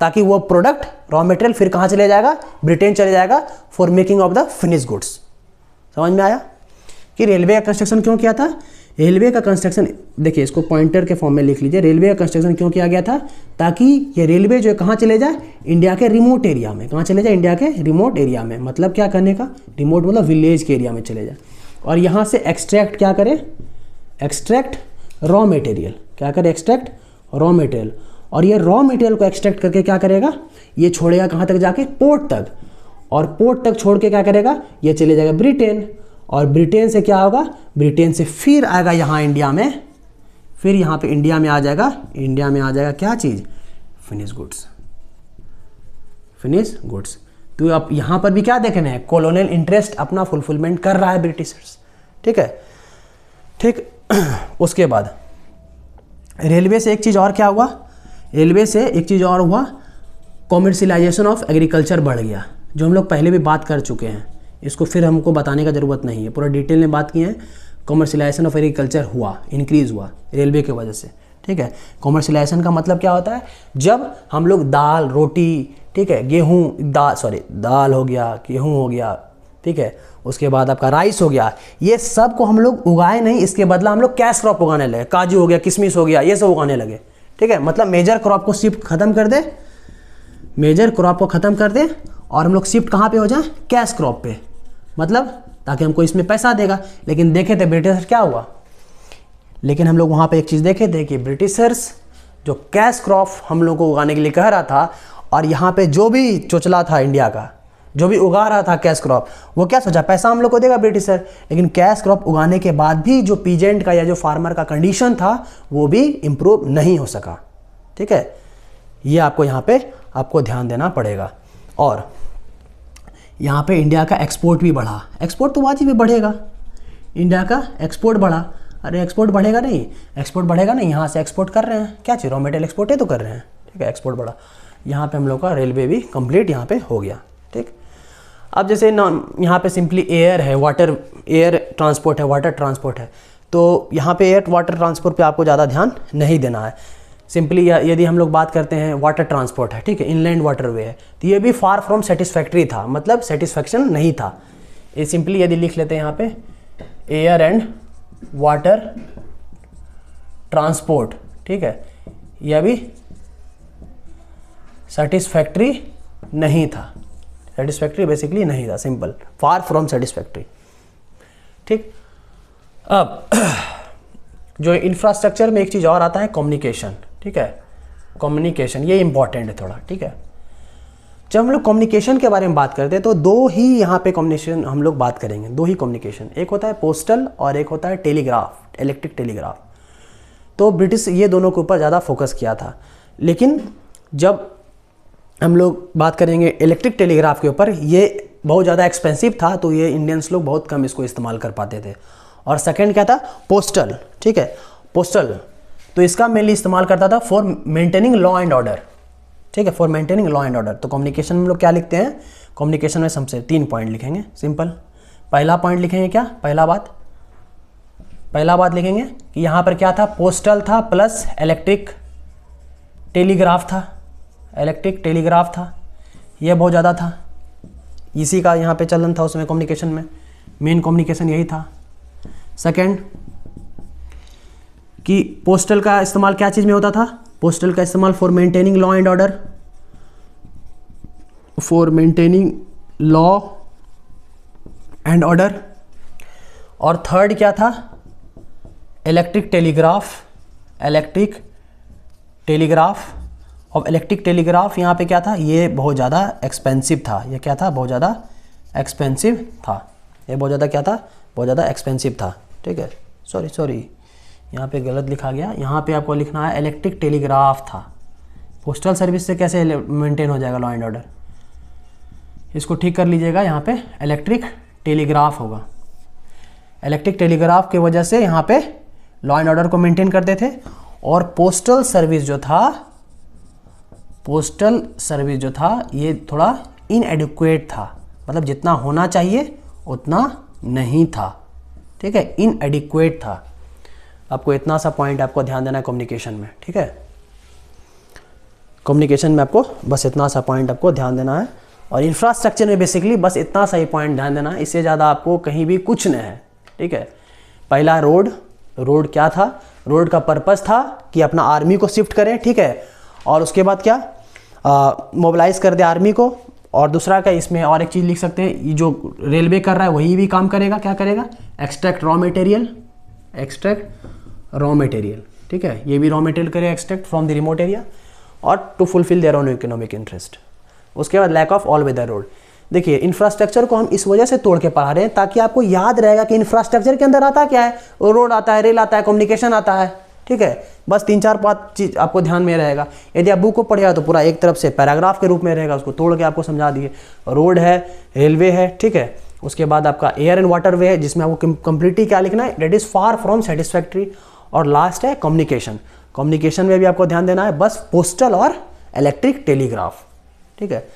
ताकि वो प्रोडक्ट रॉ मटेरियल फिर कहाँ चले जाएगा, ब्रिटेन चले जाएगा for making of the finish goods. समझ में आया कि रेलवे का कंस्ट्रक्शन क्यों किया था। रेलवे का कंस्ट्रक्शन देखिए, इसको पॉइंटर के फॉर्म में लिख लीजिए, रेलवे का कंस्ट्रक्शन क्यों किया गया था, ताकि ये रेलवे जो है कहाँ चले जाए, इंडिया के रिमोट एरिया में। कहाँ चले जाए, इंडिया के रिमोट एरिया में, मतलब क्या करने का, रिमोट मतलब विलेज के एरिया में चले जाए, और यहाँ से एक्सट्रैक्ट क्या करे, एक्सट्रैक्ट रॉ मटेरियल, क्या करे, एक्सट्रैक्ट रॉ मटेरियल। और ये रॉ मटेरियल को एक्सट्रैक्ट करके क्या करेगा, ये छोड़ेगा कहाँ तक जाके, पोर्ट तक, और पोर्ट तक छोड़ के क्या करेगा, ये चले जाएगा ब्रिटेन, और ब्रिटेन से क्या होगा, ब्रिटेन से फिर आएगा यहाँ इंडिया में, फिर यहाँ पे इंडिया में आ जाएगा, इंडिया में आ जाएगा क्या चीज़, फिनिश गुड्स, फिनिश गुड्स। तो अब यहाँ पर भी क्या देखना है, कॉलोनियल इंटरेस्ट अपना फुलफिलमेंट कर रहा है ब्रिटिशर्स, ठीक है, ठीक। उसके बाद रेलवे से एक चीज़ और क्या हुआ, रेलवे से एक चीज़ और हुआ, कॉमर्शियलाइजेशन ऑफ एग्रीकल्चर बढ़ गया, जो हम लोग पहले भी बात कर चुके हैं, इसको फिर हमको बताने का ज़रूरत नहीं है, पूरा डिटेल में बात की है। कॉमर्शियलाइजेशन ऑफ एग्रीकल्चर हुआ, इंक्रीज़ हुआ रेलवे की वजह से, ठीक है। कॉमर्शियलाइजेशन का मतलब क्या होता है, जब हम लोग दाल रोटी, ठीक है, दाल हो गया, गेहूँ हो गया, ठीक है, उसके बाद आपका राइस हो गया, ये सब को हम लोग उगाए नहीं, इसके बदला हम लोग कैश क्रॉप उगाने लगे, काजू हो गया, किशमिश हो गया, ये सब उगाने लगे, ठीक है। मतलब मेजर क्रॉप को शिफ्ट खत्म कर दे, मेजर क्रॉप को ख़त्म कर दे और हम लोग शिफ्ट कहाँ पे हो जाए, कैश क्रॉप पे, मतलब ताकि हमको इसमें पैसा देगा। लेकिन देखे थे ब्रिटिशर्स क्या हुआ, लेकिन हम लोग वहाँ पे एक चीज़ देखे थे कि ब्रिटिशर्स जो कैश क्रॉप हम लोग को उगाने के लिए कह रहा था, और यहाँ पे जो भी चोचला था इंडिया का, जो भी उगा रहा था कैश क्रॉप, वो क्या सोचा, पैसा हम लोग को देगा ब्रिटिशर, लेकिन कैश क्रॉप उगाने के बाद भी जो पीजेंट का या जो फार्मर का कंडीशन था वो भी इम्प्रूव नहीं हो सका, ठीक है। ये आपको यहाँ पे आपको ध्यान देना पड़ेगा। और यहाँ पे इंडिया का एक्सपोर्ट भी बढ़ा, एक्सपोर्ट तो वाजिब भी बढ़ेगा, इंडिया का एक्सपोर्ट बढ़ा। अरे एक्सपोर्ट बढ़ेगा नहीं, एक्सपोर्ट बढ़ेगा नहीं, यहाँ से एक्सपोर्ट कर रहे हैं, क्या चीज़ रॉ मटेरियल एक्सपोर्ट है तो कर रहे हैं, ठीक है, एक्सपोर्ट बढ़ा। यहाँ पे हम लोग का रेलवे भी कंप्लीट यहाँ पे हो गया, ठीक। अब जैसे यहाँ पे सिंपली एयर है, वाटर, एयर ट्रांसपोर्ट है, वाटर ट्रांसपोर्ट है, तो यहाँ पे एयर वाटर ट्रांसपोर्ट पे आपको ज़्यादा ध्यान नहीं देना है। सिंपली यदि हम लोग बात करते हैं वाटर ट्रांसपोर्ट है, ठीक है, इनलैंड वाटरवे है, तो ये भी फार फ्रॉम सेटिस्फैक्ट्री था, मतलब सेटिस्फैक्शन नहीं था। ये सिंपली यदि लिख लेते हैं यहाँ पे एयर एंड वाटर ट्रांसपोर्ट, ठीक है, यह भी सेटिस्फैक्ट्री नहीं था, सेटिस्फैक्ट्री बेसिकली नहीं था, सिंपल, फार फ्रॉम सेटिस्फैक्ट्री, ठीक। अब जो इंफ्रास्ट्रक्चर में एक चीज़ और आता है, कम्युनिकेशन, ठीक है, कम्युनिकेशन, ये इंपॉर्टेंट है थोड़ा, ठीक है। जब हम लोग कम्युनिकेशन के बारे में बात करते हैं तो दो ही यहाँ पे कम्युनिकेशन हम लोग बात करेंगे, दो ही कम्युनिकेशन, एक होता है पोस्टल और एक होता है टेलीग्राफ, इलेक्ट्रिक टेलीग्राफ। तो ब्रिटिश ये दोनों के ऊपर ज़्यादा फोकस किया था, लेकिन जब हम लोग बात करेंगे इलेक्ट्रिक टेलीग्राफ के ऊपर, ये बहुत ज़्यादा एक्सपेंसिव था, तो ये इंडियंस लोग बहुत कम इसको इस्तेमाल कर पाते थे। और सेकंड क्या था, पोस्टल, ठीक है, पोस्टल, तो इसका मेनली इस्तेमाल करता था for maintaining law and order, ठीक है, for maintaining law and order. तो कम्युनिकेशन में हम लोग क्या लिखते हैं, कम्युनिकेशन में सबसे 3 पॉइंट लिखेंगे, सिंपल। पहला पॉइंट लिखेंगे क्या, पहला बात लिखेंगे कि यहाँ पर क्या था, पोस्टल था प्लस इलेक्ट्रिक टेलीग्राफ था, इलेक्ट्रिक टेलीग्राफ था, यह बहुत ज़्यादा था, इसी का यहाँ पे चलन था उसमें, कम्युनिकेशन में मेन कम्युनिकेशन यही था। सेकंड कि पोस्टल का इस्तेमाल क्या चीज़ में होता था, पोस्टल का इस्तेमाल for maintaining law and order, for maintaining law and order. और थर्ड क्या था, इलेक्ट्रिक टेलीग्राफ, इलेक्ट्रिक टेलीग्राफ। और इलेक्ट्रिक टेलीग्राफ यहाँ पे क्या था, ये बहुत ज़्यादा एक्सपेंसिव था, ये क्या था, बहुत ज़्यादा एक्सपेंसिव था, ये बहुत ज़्यादा क्या था, बहुत ज़्यादा एक्सपेंसिव था, ठीक है। सॉरी यहाँ पे गलत लिखा गया, यहाँ पे आपको लिखना है इलेक्ट्रिक टेलीग्राफ था। पोस्टल सर्विस से कैसे मेंटेन हो जाएगा लॉ एंड ऑर्डर, इसको ठीक कर लीजिएगा, यहाँ पे इलेक्ट्रिक टेलीग्राफ होगा। इलेक्ट्रिक टेलीग्राफ की वजह से यहाँ पे लॉ एंड ऑर्डर को मेंटेन करते थे। और पोस्टल सर्विस जो था ये थोड़ा इनएडिक्वेट था, मतलब जितना होना चाहिए उतना नहीं था, ठीक है, इनएडिक्वेट था। आपको इतना सा पॉइंट आपको ध्यान देना है कम्युनिकेशन में, ठीक है, कम्युनिकेशन में आपको बस इतना सा पॉइंट आपको ध्यान देना है। और इंफ्रास्ट्रक्चर में बेसिकली बस इतना सा ही पॉइंट ध्यान देना है, इससे ज़्यादा आपको कहीं भी कुछ नहीं है, ठीक है। पहला रोड क्या था, रोड का पर्पस था कि अपना आर्मी को शिफ्ट करें, ठीक है, और उसके बाद क्या मोबिलाइज कर दे आर्मी को। और दूसरा क्या, इसमें और एक चीज़ लिख सकते हैं, ये जो रेलवे कर रहा है वही भी काम करेगा, क्या करेगा, एक्सट्रैक्ट रॉ मटेरियल, ठीक है, ये भी रॉ मटेरियल करेगा extract from the remote area, और to fulfil their own economic interest. उसके बाद lack of all weather road. देखिए इंफ्रास्ट्रक्चर को हम इस वजह से तोड़ के पढ़ा रहे हैं ताकि आपको याद रहेगा कि इंफ्रास्ट्रक्चर के अंदर आता क्या है, रोड आता है, रेल आता है, कम्युनिकेशन आता है, ठीक है। बस 3-4 बात चीज़ आपको ध्यान में रहेगा। यदि आप बुक को पढ़ेगा तो पूरा एक तरफ से पैराग्राफ के रूप में रहेगा, उसको तोड़ के आपको समझा दिए। रोड है, रेलवे है, ठीक है, उसके बाद आपका एयर एंड वाटर वे है जिसमें आपको कंप्लीटली क्या लिखना है, that is far from satisfactory. और लास्ट है कम्युनिकेशन, कम्युनिकेशन में भी आपको ध्यान देना है, बस पोस्टल और इलेक्ट्रिक टेलीग्राफ, ठीक है।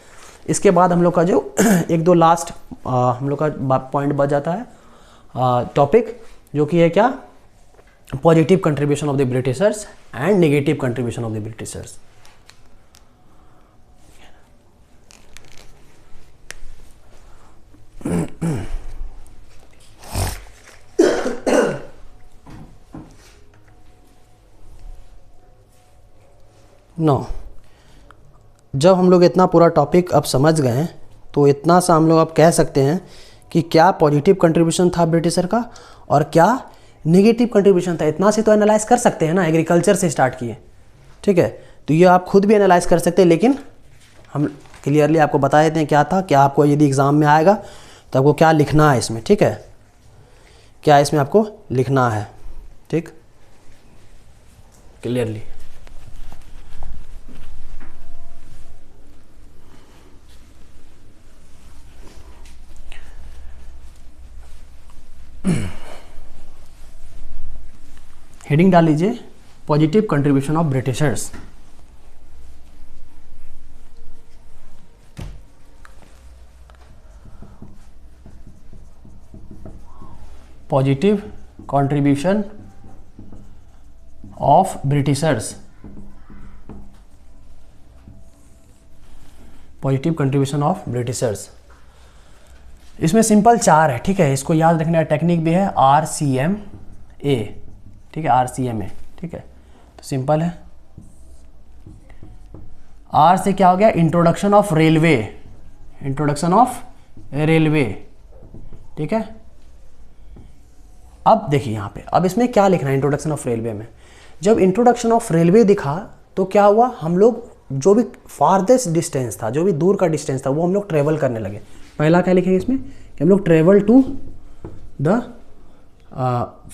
इसके बाद हम लोग का जो 1-2 लास्ट हम लोग का पॉइंट बच जाता है टॉपिक, जो कि है क्या, positive contribution of the Britishers and negative contribution of the Britishers. No, जब हम लोग इतना पूरा टॉपिक अब समझ गए हैं तो इतना सा हम लोग अब कह सकते हैं कि क्या पॉजिटिव कंट्रीब्यूशन था ब्रिटिशर का और क्या नेगेटिव कंट्रीब्यूशन था। इतना से तो एनालाइज कर सकते हैं ना, एग्रीकल्चर से स्टार्ट किए, ठीक है। तो ये आप खुद भी एनालाइज कर सकते हैं, लेकिन हम क्लियरली आपको बता देते हैं क्या था, क्या आपको यदि एग्ज़ाम में आएगा तो आपको क्या लिखना है इसमें, ठीक है, क्या इसमें आपको लिखना है, ठीक, क्लियरली। हेडिंग डाल लीजिए positive contribution of Britishers. Positive contribution of Britishers, positive contribution of Britishers. इसमें सिंपल 4 है, ठीक है, इसको याद रखने का टेक्निक भी है RCMA, ठीक है, RCMA, ठीक है। तो सिंपल है, R से क्या हो गया, introduction of railway, introduction of railway, ठीक है। अब देखिए यहाँ पे, अब इसमें क्या लिखना है इंट्रोडक्शन ऑफ रेलवे में। जब इंट्रोडक्शन ऑफ रेलवे दिखा तो क्या हुआ, हम लोग जो भी फारदेस्ट डिस्टेंस था, जो भी दूर का डिस्टेंस था, वो हम लोग ट्रेवल करने लगे। पहला क्या लिखेंगे इसमें कि हम लोग travel to the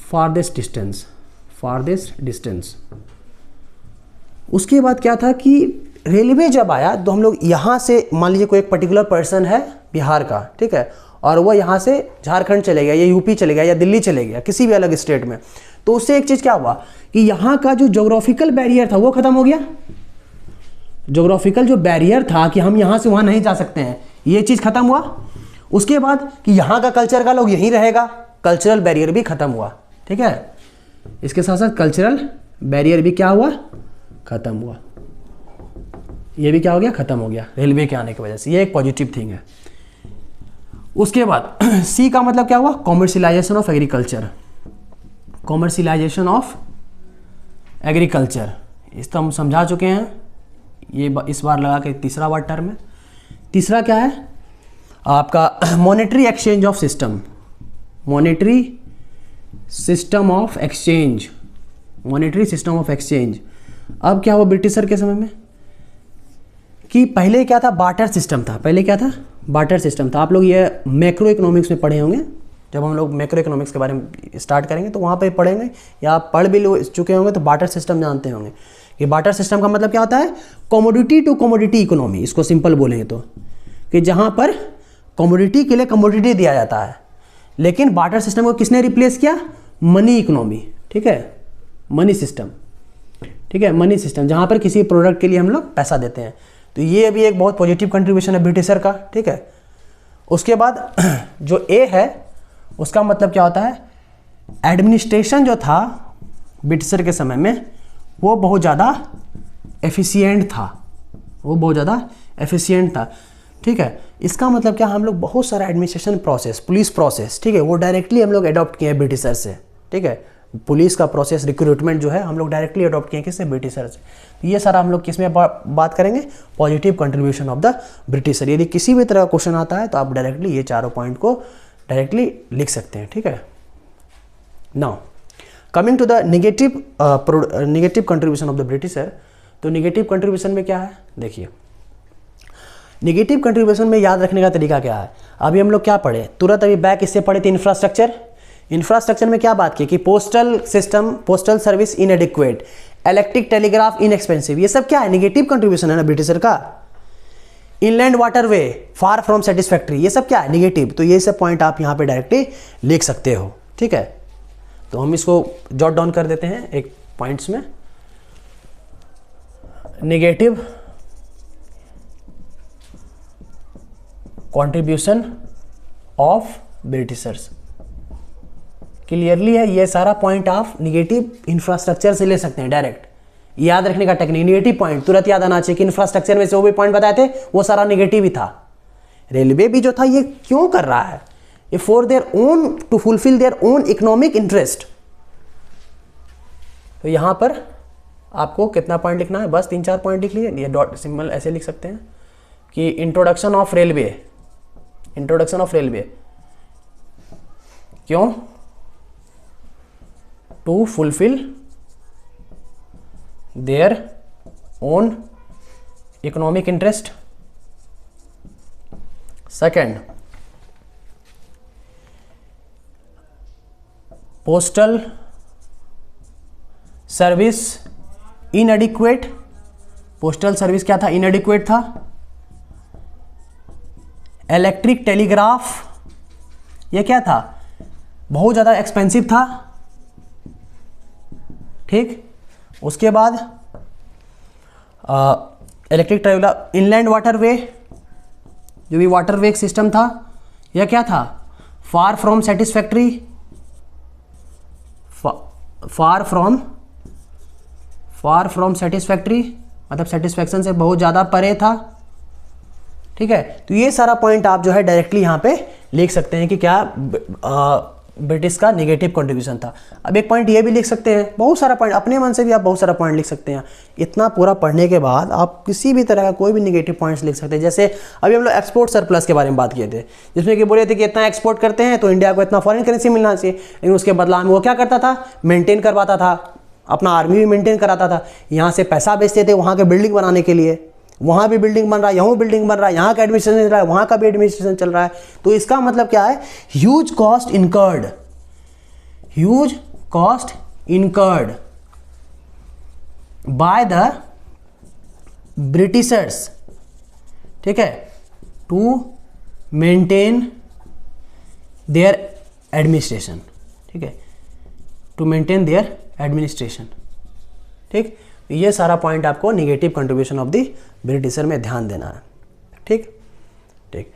farthest distance, farthest distance. उसके बाद क्या था कि रेलवे जब आया तो हम लोग यहाँ से, मान लीजिए कोई एक पर्टिकुलर पर्सन है बिहार का, ठीक है, और वो यहाँ से झारखंड चले गया या यूपी चले गया या दिल्ली चले गया, किसी भी अलग स्टेट में, तो उससे एक चीज़ क्या हुआ कि यहाँ का जो जोग्राफिकल बैरियर था वो खत्म हो गया। जोग्राफिकल जो बैरियर था कि हम यहाँ से वहाँ नहीं जा सकते हैं, ये चीज़ खत्म हुआ। उसके बाद कि यहाँ का कल्चर का लोग यहीं रहेगा, कल्चरल बैरियर भी खत्म हुआ, ठीक है। इसके साथ साथ कल्चरल बैरियर भी क्या हुआ, खत्म हुआ। ये भी क्या हो गया, खत्म हो गया रेलवे के आने की वजह से। ये एक पॉजिटिव थिंग है। उसके बाद सी का मतलब क्या हुआ, commercialisation of agriculture, commercialisation of agriculture. इस तो हम समझा चुके हैं, ये इस बार लगा के तीसरा बार टर्म है। तीसरा क्या है आपका, monetary exchange of system, monetary system of exchange, monetary system of exchange. अब क्या हुआ ब्रिटिशर के समय में कि पहले क्या था, बार्टर सिस्टम था। पहले क्या था, बार्टर सिस्टम था। आप लोग ये मैक्रो इकोनॉमिक्स में पढ़े होंगे, जब हम लोग मैक्रो इकोनॉमिक्स के बारे में स्टार्ट करेंगे तो वहाँ पे पढ़ेंगे, या आप पढ़ भी चुके होंगे तो बार्टर सिस्टम जानते होंगे कि बार्टर सिस्टम का मतलब क्या होता है, कमोडिटी टू कमोडिटी इकोनॉमी। इसको सिंपल बोलेंगे तो कि जहाँ पर कमोडिटी के लिए कमोडिटी दिया जाता है, लेकिन बार्टर सिस्टम को किसने रिप्लेस किया, मनी इकोनॉमी, ठीक है, मनी सिस्टम, ठीक है, मनी सिस्टम, जहाँ पर किसी प्रोडक्ट के लिए हम लोग पैसा देते हैं। तो ये भी एक बहुत पॉजिटिव कंट्रीब्यूशन है ब्रिटिशर का, ठीक है। उसके बाद जो ए है उसका मतलब क्या होता है, एडमिनिस्ट्रेशन जो था ब्रिटिशर के समय में वो बहुत ज़्यादा एफिशिएंट था, वो बहुत ज़्यादा एफिशिएंट था, ठीक है। इसका मतलब क्या, हम लोग बहुत सारा एडमिनिस्ट्रेशन प्रोसेस, पुलिस प्रोसेस, ठीक है, वो डायरेक्टली हम लोग अडॉप्ट किए हैं ब्रिटिशर से, ठीक है। पुलिस का प्रोसेस, रिक्रूटमेंट जो है हम लोग डायरेक्टली अडॉप्ट किए किससे, ब्रिटिशर से। तो ये सारा हम लोग किस में बात करेंगे, positive contribution of the britisher. यदि किसी भी तरह का क्वेश्चन आता है तो आप डायरेक्टली ये चारों पॉइंट को डायरेक्टली लिख सकते हैं, ठीक है। Now coming to the negative contribution of the Britisher. तो नेगेटिव कंट्रीब्यूशन में क्या है, देखिए नेगेटिव कंट्रीब्यूशन में याद रखने का तरीका क्या है। अभी हम लोग क्या पढ़े, तुरंत अभी बैक इससे पढ़े थे इंफ्रास्ट्रक्चर। इंफ्रास्ट्रक्चर में क्या बात की कि postal system, postal service इनएडिक्वेट, electric telegraph inexpensive, ये सब क्या है, नेगेटिव कंट्रीब्यूशन है ना ब्रिटिशर का। Inland waterway far from satisfactory, ये सब क्या है, नेगेटिव। तो ये सब पॉइंट आप यहाँ पे डायरेक्टली लिख सकते हो, ठीक है। तो हम इसको जॉट डाउन कर देते हैं एक पॉइंट्स में। Negative contribution of Britishers, clearly है, ये सारा पॉइंट आप निगेटिव इंफ्रास्ट्रक्चर से ले सकते हैं डायरेक्ट। याद रखने का टेक्निक, निगेटिव पॉइंट तुरंत याद आना चाहिए कि इंफ्रास्ट्रक्चर में से वो भी पॉइंट बताए थे वो सारा निगेटिव ही था। रेलवे भी जो था ये क्यों कर रहा है, ये for their own, to fulfil their own economic interest. तो यहां पर आपको कितना पॉइंट लिखना है, बस 3-4 पॉइंट लिख लिए। ये डॉट सिंबल ऐसे लिख सकते हैं कि introduction of railway, introduction of railway क्यों, to fulfil their own economic interest. Second, postal service inadequate, postal service क्या था, इनएडिक्वेट था। इलेक्ट्रिक टेलीग्राफ ये क्या था, बहुत ज़्यादा एक्सपेंसिव था। ठीक, उसके बाद इलेक्ट्रिक टेलीग्राफ, इनलैंड वाटरवे, जो भी वाटरवे सिस्टम था यह क्या था, far from satisfactory, far from satisfactory मतलब सेटिस्फैक्शन से बहुत ज़्यादा परे था। ठीक है, तो ये सारा पॉइंट आप जो है डायरेक्टली यहाँ पे लिख सकते हैं कि क्या ब्रिटिश का नेगेटिव कंट्रीब्यूशन था। अब एक पॉइंट ये भी लिख सकते हैं, बहुत सारा पॉइंट अपने मन से भी आप बहुत सारा पॉइंट लिख सकते हैं। इतना पूरा पढ़ने के बाद आप किसी भी तरह का कोई भी नेगेटिव पॉइंट्स लिख सकते हैं। जैसे अभी हम लोग एक्सपोर्ट सरप्लस के बारे में बात किए थे, जिसमें कि बोले थे कि इतना एक्सपोर्ट करते हैं तो इंडिया को इतना फॉरेन करेंसी मिलना चाहिए, लेकिन उसके बदला में वो क्या करता था, मेंटेन करवाता था, अपना आर्मी भी मेंटेन कराता था। यहाँ से पैसा बेचते थे वहाँ के बिल्डिंग बनाने के लिए, वहाँ भी बिल्डिंग बन रहा है, यहाँ बिल्डिंग बन रहा है, यहाँ का एडमिनिस्ट्रेशन चल रहा है, वहाँ का भी एडमिनिस्ट्रेशन चल रहा है। तो इसका मतलब क्या है, huge cost incurred, huge cost incurred by the Britishers, ठीक है, टू मेंटेन देयर एडमिनिस्ट्रेशन, ठीक है, टू मेंटेन देयर एडमिनिस्ट्रेशन। ठीक, ये सारा पॉइंट आपको negative contribution of the britisher में ध्यान देना है। ठीक ठीक,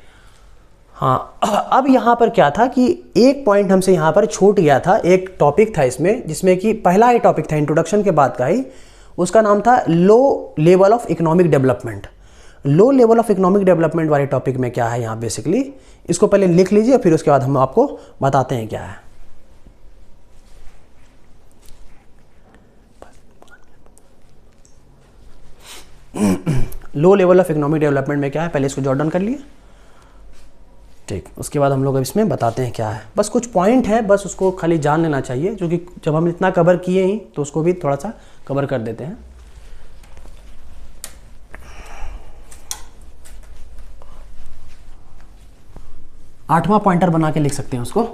हाँ। अब यहाँ पर क्या था कि एक पॉइंट हमसे यहाँ पर छूट गया था, एक टॉपिक था इसमें, जिसमें कि पहला ही टॉपिक था इंट्रोडक्शन के बाद का ही, उसका नाम था low level of economic development. Low level of economic development वाले टॉपिक में क्या है यहाँ बेसिकली, इसको पहले लिख लीजिए, फिर उसके बाद हम आपको बताते हैं क्या है। Low level of economic development में क्या है, पहले इसको जॉट डाउन कर लिए। ठीक, उसके बाद हम लोग अब इसमें बताते हैं क्या है। बस कुछ पॉइंट है, बस उसको खाली जान लेना चाहिए, जो कि जब हम इतना कवर किए ही तो उसको भी थोड़ा सा कवर कर देते हैं। आठवां पॉइंटर बना के लिख सकते हैं उसको।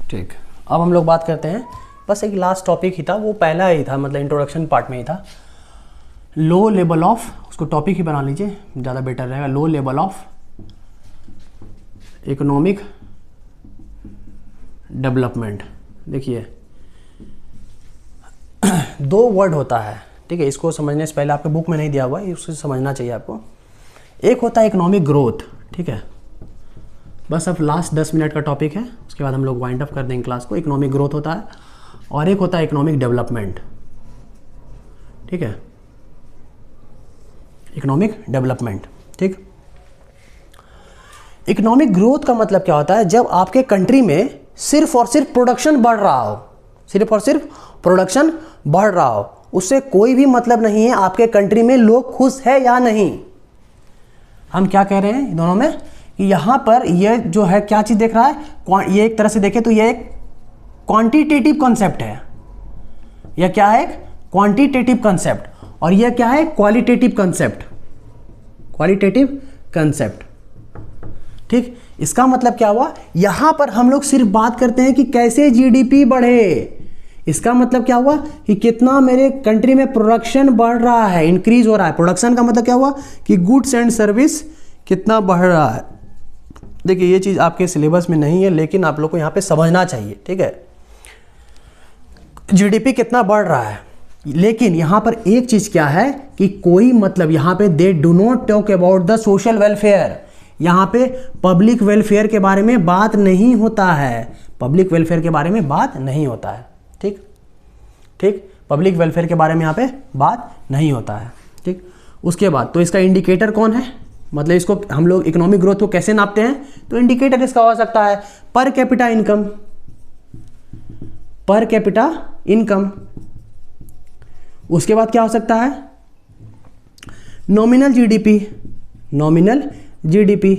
ठीक, अब हम लोग बात करते हैं, बस एक लास्ट टॉपिक ही था, वो पहला ही था, मतलब इंट्रोडक्शन पार्ट में ही था। लो लेवल ऑफ, उसको टॉपिक ही बना लीजिए, ज़्यादा बेटर रहेगा। Low level of economic development. देखिए दो वर्ड होता है, ठीक है, इसको समझने से पहले आपके बुक में नहीं दिया हुआ है, उसको समझना चाहिए आपको। एक होता है इकोनॉमिक ग्रोथ, ठीक है, बस अब लास्ट 10 मिनट का टॉपिक है, उसके बाद हम लोग वाइंड अप कर देंगे क्लास को। इकोनॉमिक ग्रोथ होता है, और एक होता है इकोनॉमिक डेवलपमेंट, ठीक है, इकोनॉमिक डेवलपमेंट। ठीक, इकोनॉमिक ग्रोथ का मतलब क्या होता है, जब आपके कंट्री में सिर्फ और सिर्फ प्रोडक्शन बढ़ रहा हो, सिर्फ और सिर्फ प्रोडक्शन बढ़ रहा हो, उससे कोई भी मतलब नहीं है आपके कंट्री में लोग खुश है या नहीं। हम क्या कह रहे हैं दोनों में कि यहाँ पर ये जो है क्या चीज़ देख रहा है, ये एक तरह से देखें तो ये एक क्वांटिटेटिव कॉन्सेप्ट है। यह क्या है, क्वांटिटेटिव कॉन्सेप्ट, और यह क्या है, क्वालिटेटिव कॉन्सेप्ट, क्वालिटेटिव कॉन्सेप्ट। ठीक, इसका मतलब क्या हुआ, यहां पर हम लोग सिर्फ बात करते हैं कि कैसे जीडीपी बढ़े। इसका मतलब क्या हुआ कि कितना मेरे कंट्री में प्रोडक्शन बढ़ रहा है, इंक्रीज हो रहा है। प्रोडक्शन का मतलब क्या हुआ कि गुड्स एंड सर्विस कितना बढ़ रहा है, देखिए ये चीज़ आपके सिलेबस में नहीं है, लेकिन आप लोग को यहाँ पे समझना चाहिए, ठीक है। जीडीपी कितना बढ़ रहा है, लेकिन यहाँ पर एक चीज़ क्या है कि कोई मतलब यहाँ पे they do not talk about the social welfare. यहाँ पे पब्लिक वेलफेयर के बारे में बात नहीं होता है, पब्लिक वेलफेयर के बारे में बात नहीं होता है, ठीक ठीक, पब्लिक वेलफेयर के बारे में यहाँ पे बात नहीं होता है, ठीक। उसके बाद तो इसका इंडिकेटर कौन है, मतलब इसको हम लोग इकोनॉमिक ग्रोथ को कैसे नापते हैं, तो इंडिकेटर इसका हो सकता है per capita income, per capita income. उसके बाद क्या हो सकता है, नॉमिनल जीडीपी, नॉमिनल जीडीपी।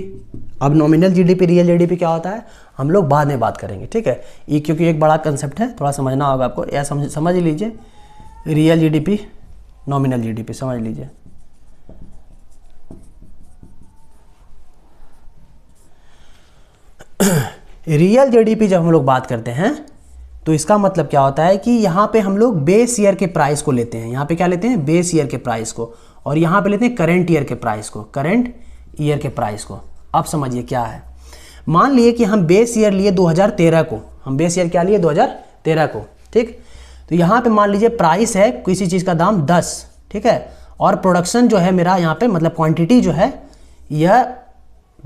अब नॉमिनल जीडीपी रियल जीडीपी क्या होता है हम लोग बाद में बात करेंगे, ठीक है। ये क्योंकि एक बड़ा कंसेप्ट है, थोड़ा समझना होगा आपको, या समझ लीजिए रियल जीडीपी, नॉमिनल जीडीपी समझ लीजिए। रियल जीडीपी जब हम लोग बात करते हैं तो इसका मतलब क्या होता है कि यहाँ पे हम लोग बेस ईयर के प्राइस को लेते हैं, यहाँ पे क्या लेते हैं बेस ईयर के प्राइस को, और यहाँ पे लेते हैं करंट ईयर के प्राइस को, करंट ईयर के प्राइस को। अब समझिए क्या है, मान लिए कि हम बेस ईयर लिए 2013 को, हम बेस ईयर क्या लिए 2013 को, ठीक। तो यहाँ पे मान लीजिए प्राइस है किसी चीज़ का दाम 10, ठीक है, और प्रोडक्शन जो है मेरा यहाँ पे मतलब क्वांटिटी जो है यह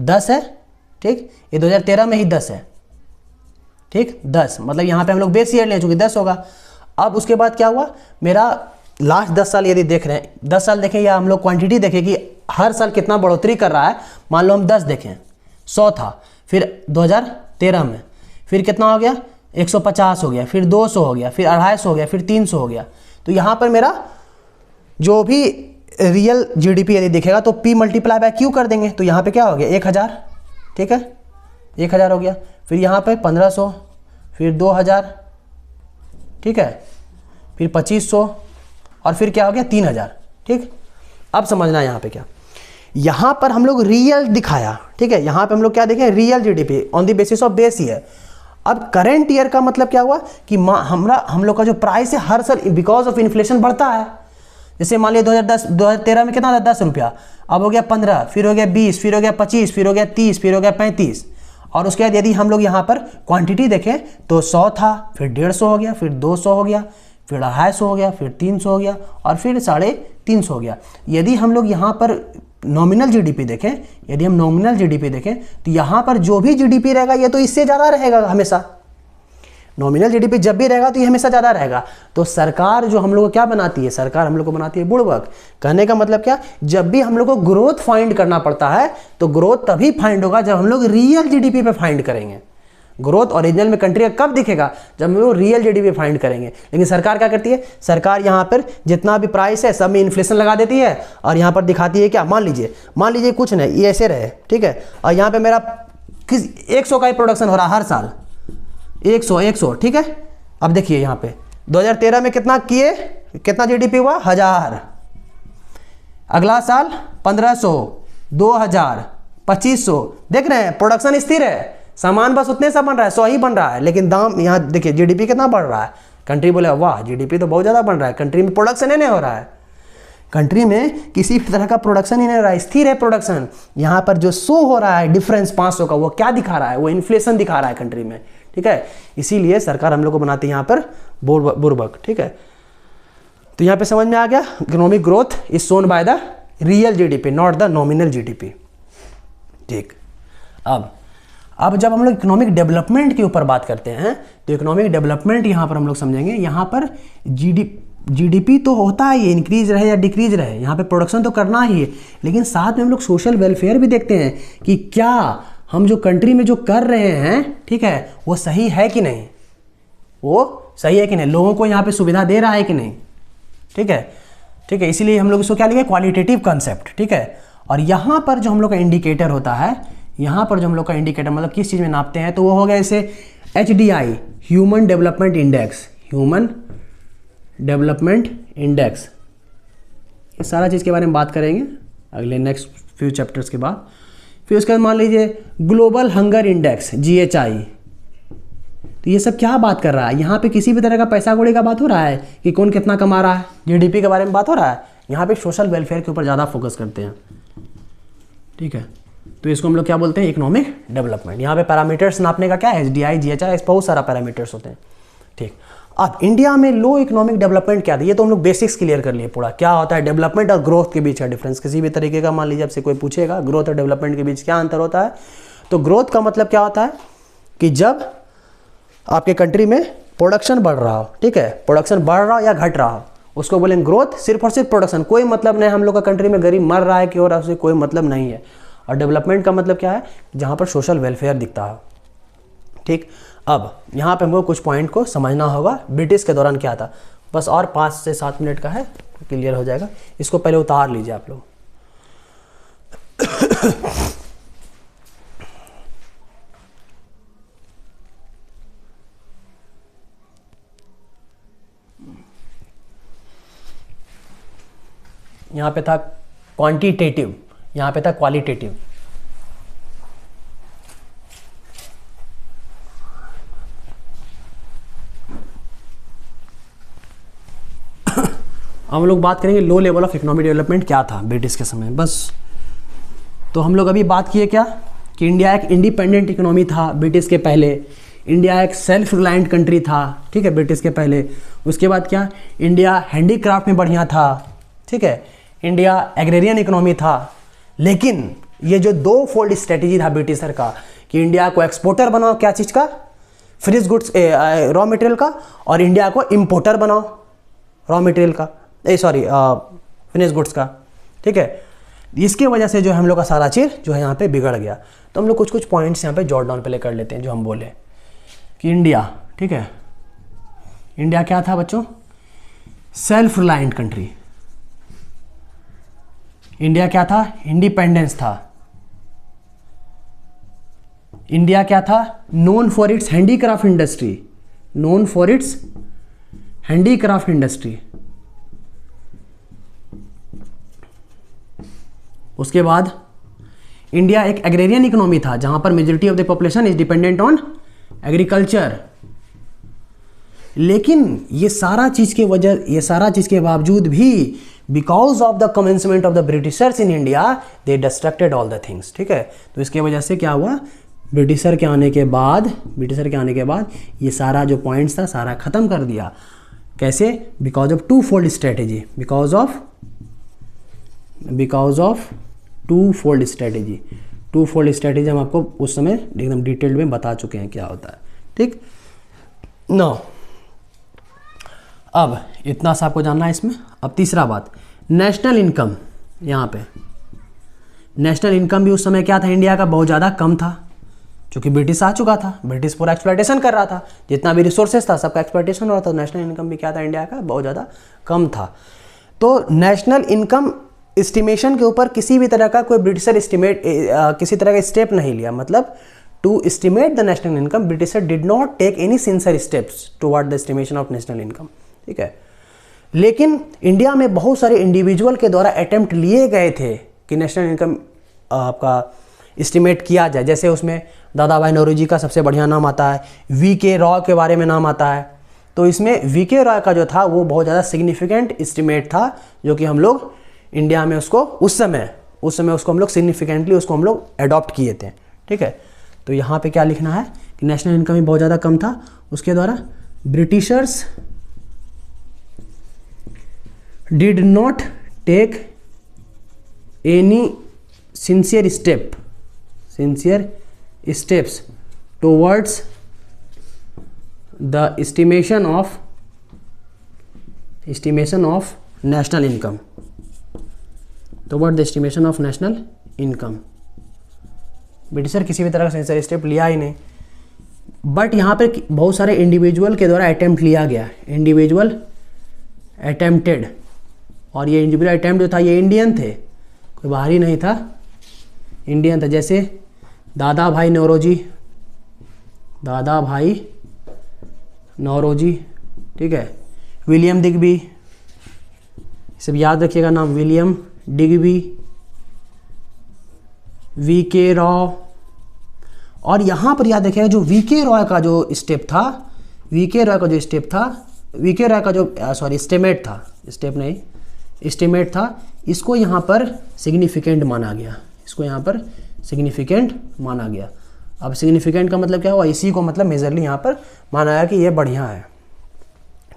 10 है, ठीक। ये 2013 में ही 10 है, ठीक, 10 मतलब यहाँ पे हम लोग बेस ईयर ले चुके 10 होगा। अब उसके बाद क्या हुआ, मेरा लास्ट 10 साल यदि देख रहे हैं, 10 साल देखें या हम लोग क्वांटिटी देखें कि हर साल कितना बढ़ोतरी कर रहा है, मान लो हम 10 देखें 100 था, फिर 2013 में फिर कितना हो गया 150 हो गया, फिर 200 हो गया, फिर 250 हो गया, फिर 300 हो गया। तो यहाँ पर मेरा जो भी रियल जीडीपी यदि दिखेगा तो P मल्टीप्लाई बाय Q कर देंगे, तो यहाँ पे क्या हो गया 1000, ठीक है, 1000 हो गया। फिर यहाँ पे 1500, फिर 2000, ठीक है, फिर 2500, और फिर क्या हो गया 3000, ठीक। अब समझना यहाँ पे क्या, यहाँ पर हम लोग रियल दिखाया, ठीक है, यहाँ पे हम लोग क्या देखें real GDP on the basis of base year. अब करंट ईयर का मतलब क्या हुआ कि हम लोग का जो प्राइस है हर साल बिकॉज ऑफ इन्फ्लेशन बढ़ता है। जैसे मान लिया 2013 में कितना था 10 रुपया, अब हो गया 15, फिर हो गया 20, फिर हो गया 25, फिर हो गया 30, फिर हो गया 35, और उसके बाद यदि हम लोग यहाँ पर क्वांटिटी देखें तो 100 था, फिर 150 हो गया, फिर 200 हो गया, फिर 250 हो गया, फिर 300 हो गया, और फिर 350 हो गया। यदि हम लोग यहाँ पर नॉमिनल जीडीपी देखें, यदि हम नॉमिनल जीडीपी देखें तो यहाँ पर जो भी जीडीपी रहेगा ये तो इससे ज़्यादा रहेगा हमेशा। नॉमिनल जीडीपी जब भी रहेगा तो ये हमेशा ज़्यादा रहेगा। तो सरकार जो हम लोग को क्या बनाती है, सरकार हम लोग को बनाती है बुड़बक। कहने का मतलब क्या, जब भी हम लोग को ग्रोथ फाइंड करना पड़ता है तो ग्रोथ तभी फाइंड होगा जब हम लोग रियल जीडीपी पे फाइंड करेंगे। ग्रोथ ओरिजिनल में कंट्री का कब दिखेगा, जब हम लोग रियल जीडीपी फाइंड करेंगे। लेकिन सरकार क्या करती है, सरकार यहाँ पर जितना भी प्राइस है सब में इन्फ्लेशन लगा देती है, और यहाँ पर दिखाती है क्या, मान लीजिए कुछ नहीं, ये ऐसे रहे, ठीक है, और यहाँ पे मेरा 100 का ही प्रोडक्शन हो रहा है हर साल, 100, ठीक है। अब देखिए यहाँ पे 2013 में कितना किए, कितना जीडीपी हुआ 1000, अगला साल 1500, 2000, 2500, देख रहे हैं प्रोडक्शन स्थिर है, सामान बस उतने सा बन रहा है, 100 ही बन रहा है, लेकिन दाम यहाँ देखिए जीडीपी कितना बढ़ रहा है। कंट्री बोले वाह जीडीपी तो बहुत ज़्यादा बन रहा है, कंट्री में प्रोडक्शन ही नहीं हो रहा है, कंट्री में किसी भी तरह का प्रोडक्शन ही नहीं हो रहा है, स्थिर है प्रोडक्शन। यहाँ पर जो शो हो रहा है डिफरेंस 500 का, वो क्या दिखा रहा है, वो इन्फ्लेशन दिखा रहा है कंट्री में, ठीक है। इसीलिए सरकार हम लोग को बनाती है यहाँ पर बुड़बक, ठीक है। तो यहाँ पे समझ में आ गया, economic growth is shown by the real GDP not the nominal GDP, ठीक। अब जब हम लोग इकोनॉमिक डेवलपमेंट के ऊपर बात करते हैं तो इकोनॉमिक डेवलपमेंट यहाँ पर हम लोग समझेंगे, यहाँ पर जीडीपी तो होता है ये इंक्रीज रहे या डिक्रीज रहे, यहाँ पे प्रोडक्शन तो करना ही है, लेकिन साथ में हम लोग सोशल वेलफेयर भी देखते हैं कि क्या हम जो कंट्री में जो कर रहे हैं, ठीक है, वो सही है कि नहीं, वो सही है कि नहीं, लोगों को यहाँ पे सुविधा दे रहा है कि नहीं, ठीक है, ठीक है। इसीलिए हम लोग इसको क्या लिखे क्वालिटेटिव कंसेप्ट, ठीक है। और यहाँ पर जो हम लोग का इंडिकेटर होता है, यहाँ पर जो हम लोग का इंडिकेटर मतलब किस चीज़ में नापते हैं, तो वो हो गया जैसे HDI human development index, human development index, ये सारा चीज़ के बारे में बात करेंगे अगले नेक्स्ट फ्यू चैप्टर्स के बाद। फिर उसके बाद मान लीजिए ग्लोबल हंगर इंडेक्स GHI, तो ये सब क्या बात कर रहा है, यहाँ पे किसी भी तरह का पैसा कौड़ी का बात हो रहा है कि कौन कितना कमा रहा है, जीडीपी के बारे में बात हो रहा है, यहाँ पे सोशल वेलफेयर के ऊपर ज़्यादा फोकस करते हैं, ठीक है। तो इसको हम लोग क्या बोलते हैं, इकोनॉमिक डेवलपमेंट। यहाँ पे पैरामीटर्स नापने का क्या है, HDI, GHI, बहुत सारा पैरामीटर्स होते हैं। ठीक, अब इंडिया में लो इकोनॉमिक डेवलपमेंट क्या था, ये तो हम लोग बेसिक्स क्लियर कर लिए पूरा, क्या होता है डेवलपमेंट और ग्रोथ के बीच का डिफरेंस। किसी भी तरीके का मान लीजिए आपसे कोई पूछेगा ग्रोथ और डेवलपमेंट के बीच क्या अंतर होता है, तो ग्रोथ का मतलब क्या होता है कि जब आपके कंट्री में प्रोडक्शन बढ़ रहा हो, ठीक है, प्रोडक्शन बढ़ रहा हो या घट रहा हो, उसको बोलेंगे ग्रोथ। सिर्फ और सिर्फ प्रोडक्शन, कोई मतलब नहीं हम लोग का कंट्री में गरीब मर रहा है कि और उससे कोई मतलब नहीं है। और डेवलपमेंट का मतलब क्या है, जहाँ पर सोशल वेलफेयर दिखता है। ठीक, अब यहाँ पे हमको कुछ पॉइंट को समझना होगा, ब्रिटिश के दौरान क्या था, बस और 5 से 7 मिनट का है, क्लियर हो जाएगा। इसको पहले उतार लीजिए आप लोग। यहाँ पे था क्वांटिटेटिव, यहाँ पे था क्वालिटेटिव। हम लोग बात करेंगे low level of economic development क्या था ब्रिटिश के समय, बस। तो हम लोग अभी बात किए क्या कि इंडिया एक इंडिपेंडेंट इकोनॉमी था ब्रिटिश के पहले, इंडिया एक सेल्फ रिलायंट कंट्री था, ठीक है, ब्रिटिश के पहले। उसके बाद क्या, इंडिया हैंडीक्राफ्ट में बढ़िया था, ठीक है, इंडिया एग्रेरियन इकोनॉमी था। लेकिन ये जो 2 फोल्ड स्ट्रेटेजी था ब्रिटिशर का कि इंडिया को एक्सपोर्टर बनाओ, क्या चीज़ का, फिनिश गुड्स, रॉ मटेरियल का, और इंडिया को इम्पोर्टर बनाओ रॉ मटेरियल का, फिनिश गुड्स का, ठीक है। इसके वजह से जो है हम लोग का सारा चीज़ जो है यहाँ पे बिगड़ गया। तो हम लोग कुछ पॉइंट्स यहाँ पे जॉट डाउन पहले कर लेते हैं। जो हम बोले कि इंडिया, ठीक है, इंडिया क्या था बच्चों, सेल्फ रिलायंट कंट्री। इंडिया क्या था, इंडिपेंडेंस था। इंडिया क्या था, known for its handicraft industry, known for its handicraft industry. उसके बाद इंडिया एक एग्रेरियन इकोनॉमी था जहां पर majority of the population is dependent on agriculture. लेकिन ये सारा चीज के बावजूद भी because of the commencement of the Britishers in India they distracted all the things, ठीक है। तो इसके वजह से क्या हुआ, ब्रिटिशर के आने के बाद ये सारा जो पॉइंट्स था सारा खत्म कर दिया। कैसे, because of two fold strategy, because of two fold strategy हम आपको उस समय एकदम डिटेल्ड में बता चुके हैं क्या होता है, ठीक। नो, अब इतना सा आपको जानना है इसमें। अब तीसरा बात, नेशनल इनकम। यहाँ पे नेशनल इनकम भी उस समय क्या था, इंडिया का बहुत ज़्यादा कम था, क्योंकि ब्रिटिश आ चुका था, ब्रिटिश पूरा एक्सप्लॉयटेशन कर रहा था, जितना भी रिसोर्सेज था सबका एक्सप्लॉयटेशन हो रहा था। नेशनल इनकम भी क्या था, इंडिया का बहुत ज़्यादा कम था। तो नेशनल इनकम एस्टिमेशन के ऊपर किसी भी तरह का कोई ब्रिटिशर किसी तरह का स्टेप नहीं लिया। मतलब to estimate the national income Britisher did not take any sincere steps toward the estimation of national income, ठीक है। लेकिन इंडिया में बहुत सारे इंडिविजुअल के द्वारा अटेम्प्ट लिए गए थे कि नेशनल इनकम आपका एस्टिमेट किया जाए। जैसे उसमें दादा भाई नौरोजी का सबसे बढ़िया नाम आता है, वी.के. रॉय के बारे में नाम आता है। तो इसमें वी.के. रॉय का जो था वो बहुत ज़्यादा सिग्निफिकेंट एस्टिमेट था, जो कि हम लोग इंडिया में उसको उस समय उसको हम लोग सिग्निफिकेंटली उसको हम लोग अडॉप्ट किए थे, ठीक है। तो यहाँ पे क्या लिखना है कि नेशनल इनकम ही बहुत ज़्यादा कम था, उसके द्वारा Britishers did not take any sincere steps towards the estimation of national income, toward the estimation of national income. Britisher किसी भी तरह का सिंसियर स्टेप लिया ही नहीं। बट यहाँ पे बहुत सारे इंडिविजुअल के द्वारा अटेम्प्ट लिया गया, इंडिविजुअल अटेम्प्टेड। और ये इंडिविजुअल अटेम्प्ट जो था ये इंडियन थे, कोई बाहरी नहीं था, इंडियन था। जैसे दादा भाई नौरोजी, ठीक है, विलियम डिग्बी, सब याद रखिएगा नाम, विलियम डिग्बी, वी.के. रॉय। और यहाँ पर याद रखिएगा जो वी.के. रॉय का जो स्टेप था, एस्टिमेट था, इसको यहाँ पर सिग्निफिकेंट माना गया, इसको यहाँ पर सिग्निफिकेंट माना गया। अब सिग्निफिकेंट का मतलब क्या हुआ, इसी को मतलब मेजरली यहाँ पर माना गया कि ये बढ़िया है।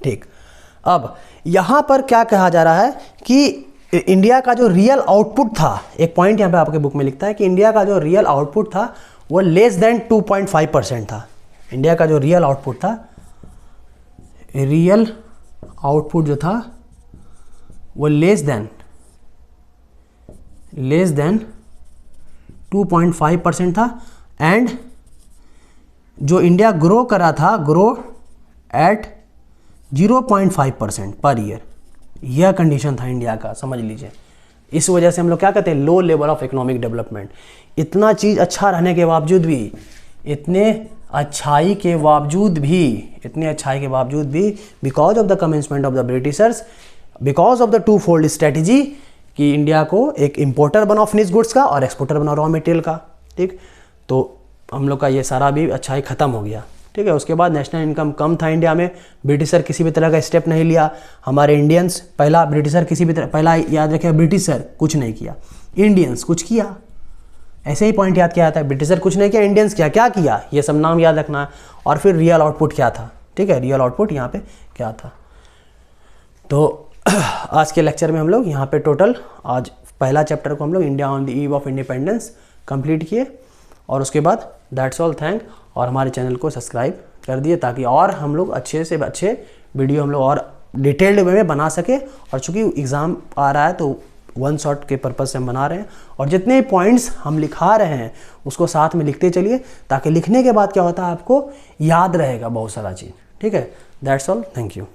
ठीक, अब यहाँ पर क्या कहा जा रहा है कि इंडिया का जो रियल आउटपुट था, एक पॉइंट यहाँ पे आपके बुक में लिखता है कि इंडिया का जो रियल आउटपुट था वो लेस देन 2.5% था। इंडिया का जो रियल आउटपुट था, रियल आउटपुट जो था वो लेस देन 2.5% था। एंड जो इंडिया ग्रो करा था, ग्रो एट 0.5% पर ईयर, यह कंडीशन था इंडिया का, समझ लीजिए। इस वजह से हम लोग क्या कहते हैं, low level of economic development. इतना चीज़ अच्छा रहने के बावजूद भी, इतने अच्छाई के बावजूद भी, because of the commencement of the Britishers, because of the two fold strategy कि इंडिया को एक इंपोर्टर बना फिनिश गुड्स का और एक्सपोर्टर बना रॉ मटेरियल का। ठीक, तो हम लोग का ये सारा भी अच्छाई ख़त्म हो गया। ठीक है, उसके बाद नेशनल इनकम कम था इंडिया में, ब्रिटिशर किसी भी तरह का स्टेप नहीं लिया। हमारे इंडियंस, पहला ब्रिटिशर किसी भी तरह, पहला याद रखें ब्रिटिशर कुछ नहीं किया, इंडियंस कुछ किया। ऐसे ही पॉइंट याद किया जाता है, ब्रिटिशर कुछ नहीं किया, इंडियंस क्या किया, ये सब नाम याद रखना है। और फिर रियल आउटपुट क्या था। ठीक है, रियल आउटपुट यहाँ पे क्या था। तो आज के लेक्चर में हम लोग यहाँ पे टोटल आज पहला चैप्टर को हम लोग India on the eve of independence complete किए। और उसके बाद दैट्स ऑल, थैंक। और हमारे चैनल को सब्सक्राइब कर दिए ताकि और हम लोग अच्छे से अच्छे वीडियो हम लोग और डिटेल्ड वे में बना सके। और चूँकि एग्ज़ाम आ रहा है तो वन शॉट के पर्पज़ से हम बना रहे हैं। और जितने पॉइंट्स हम लिखा रहे हैं उसको साथ में लिखते चलिए, ताकि लिखने के बाद क्या होता है आपको याद रहेगा बहुत सारा चीज़। ठीक है, दैट्स ऑल, थैंक यू।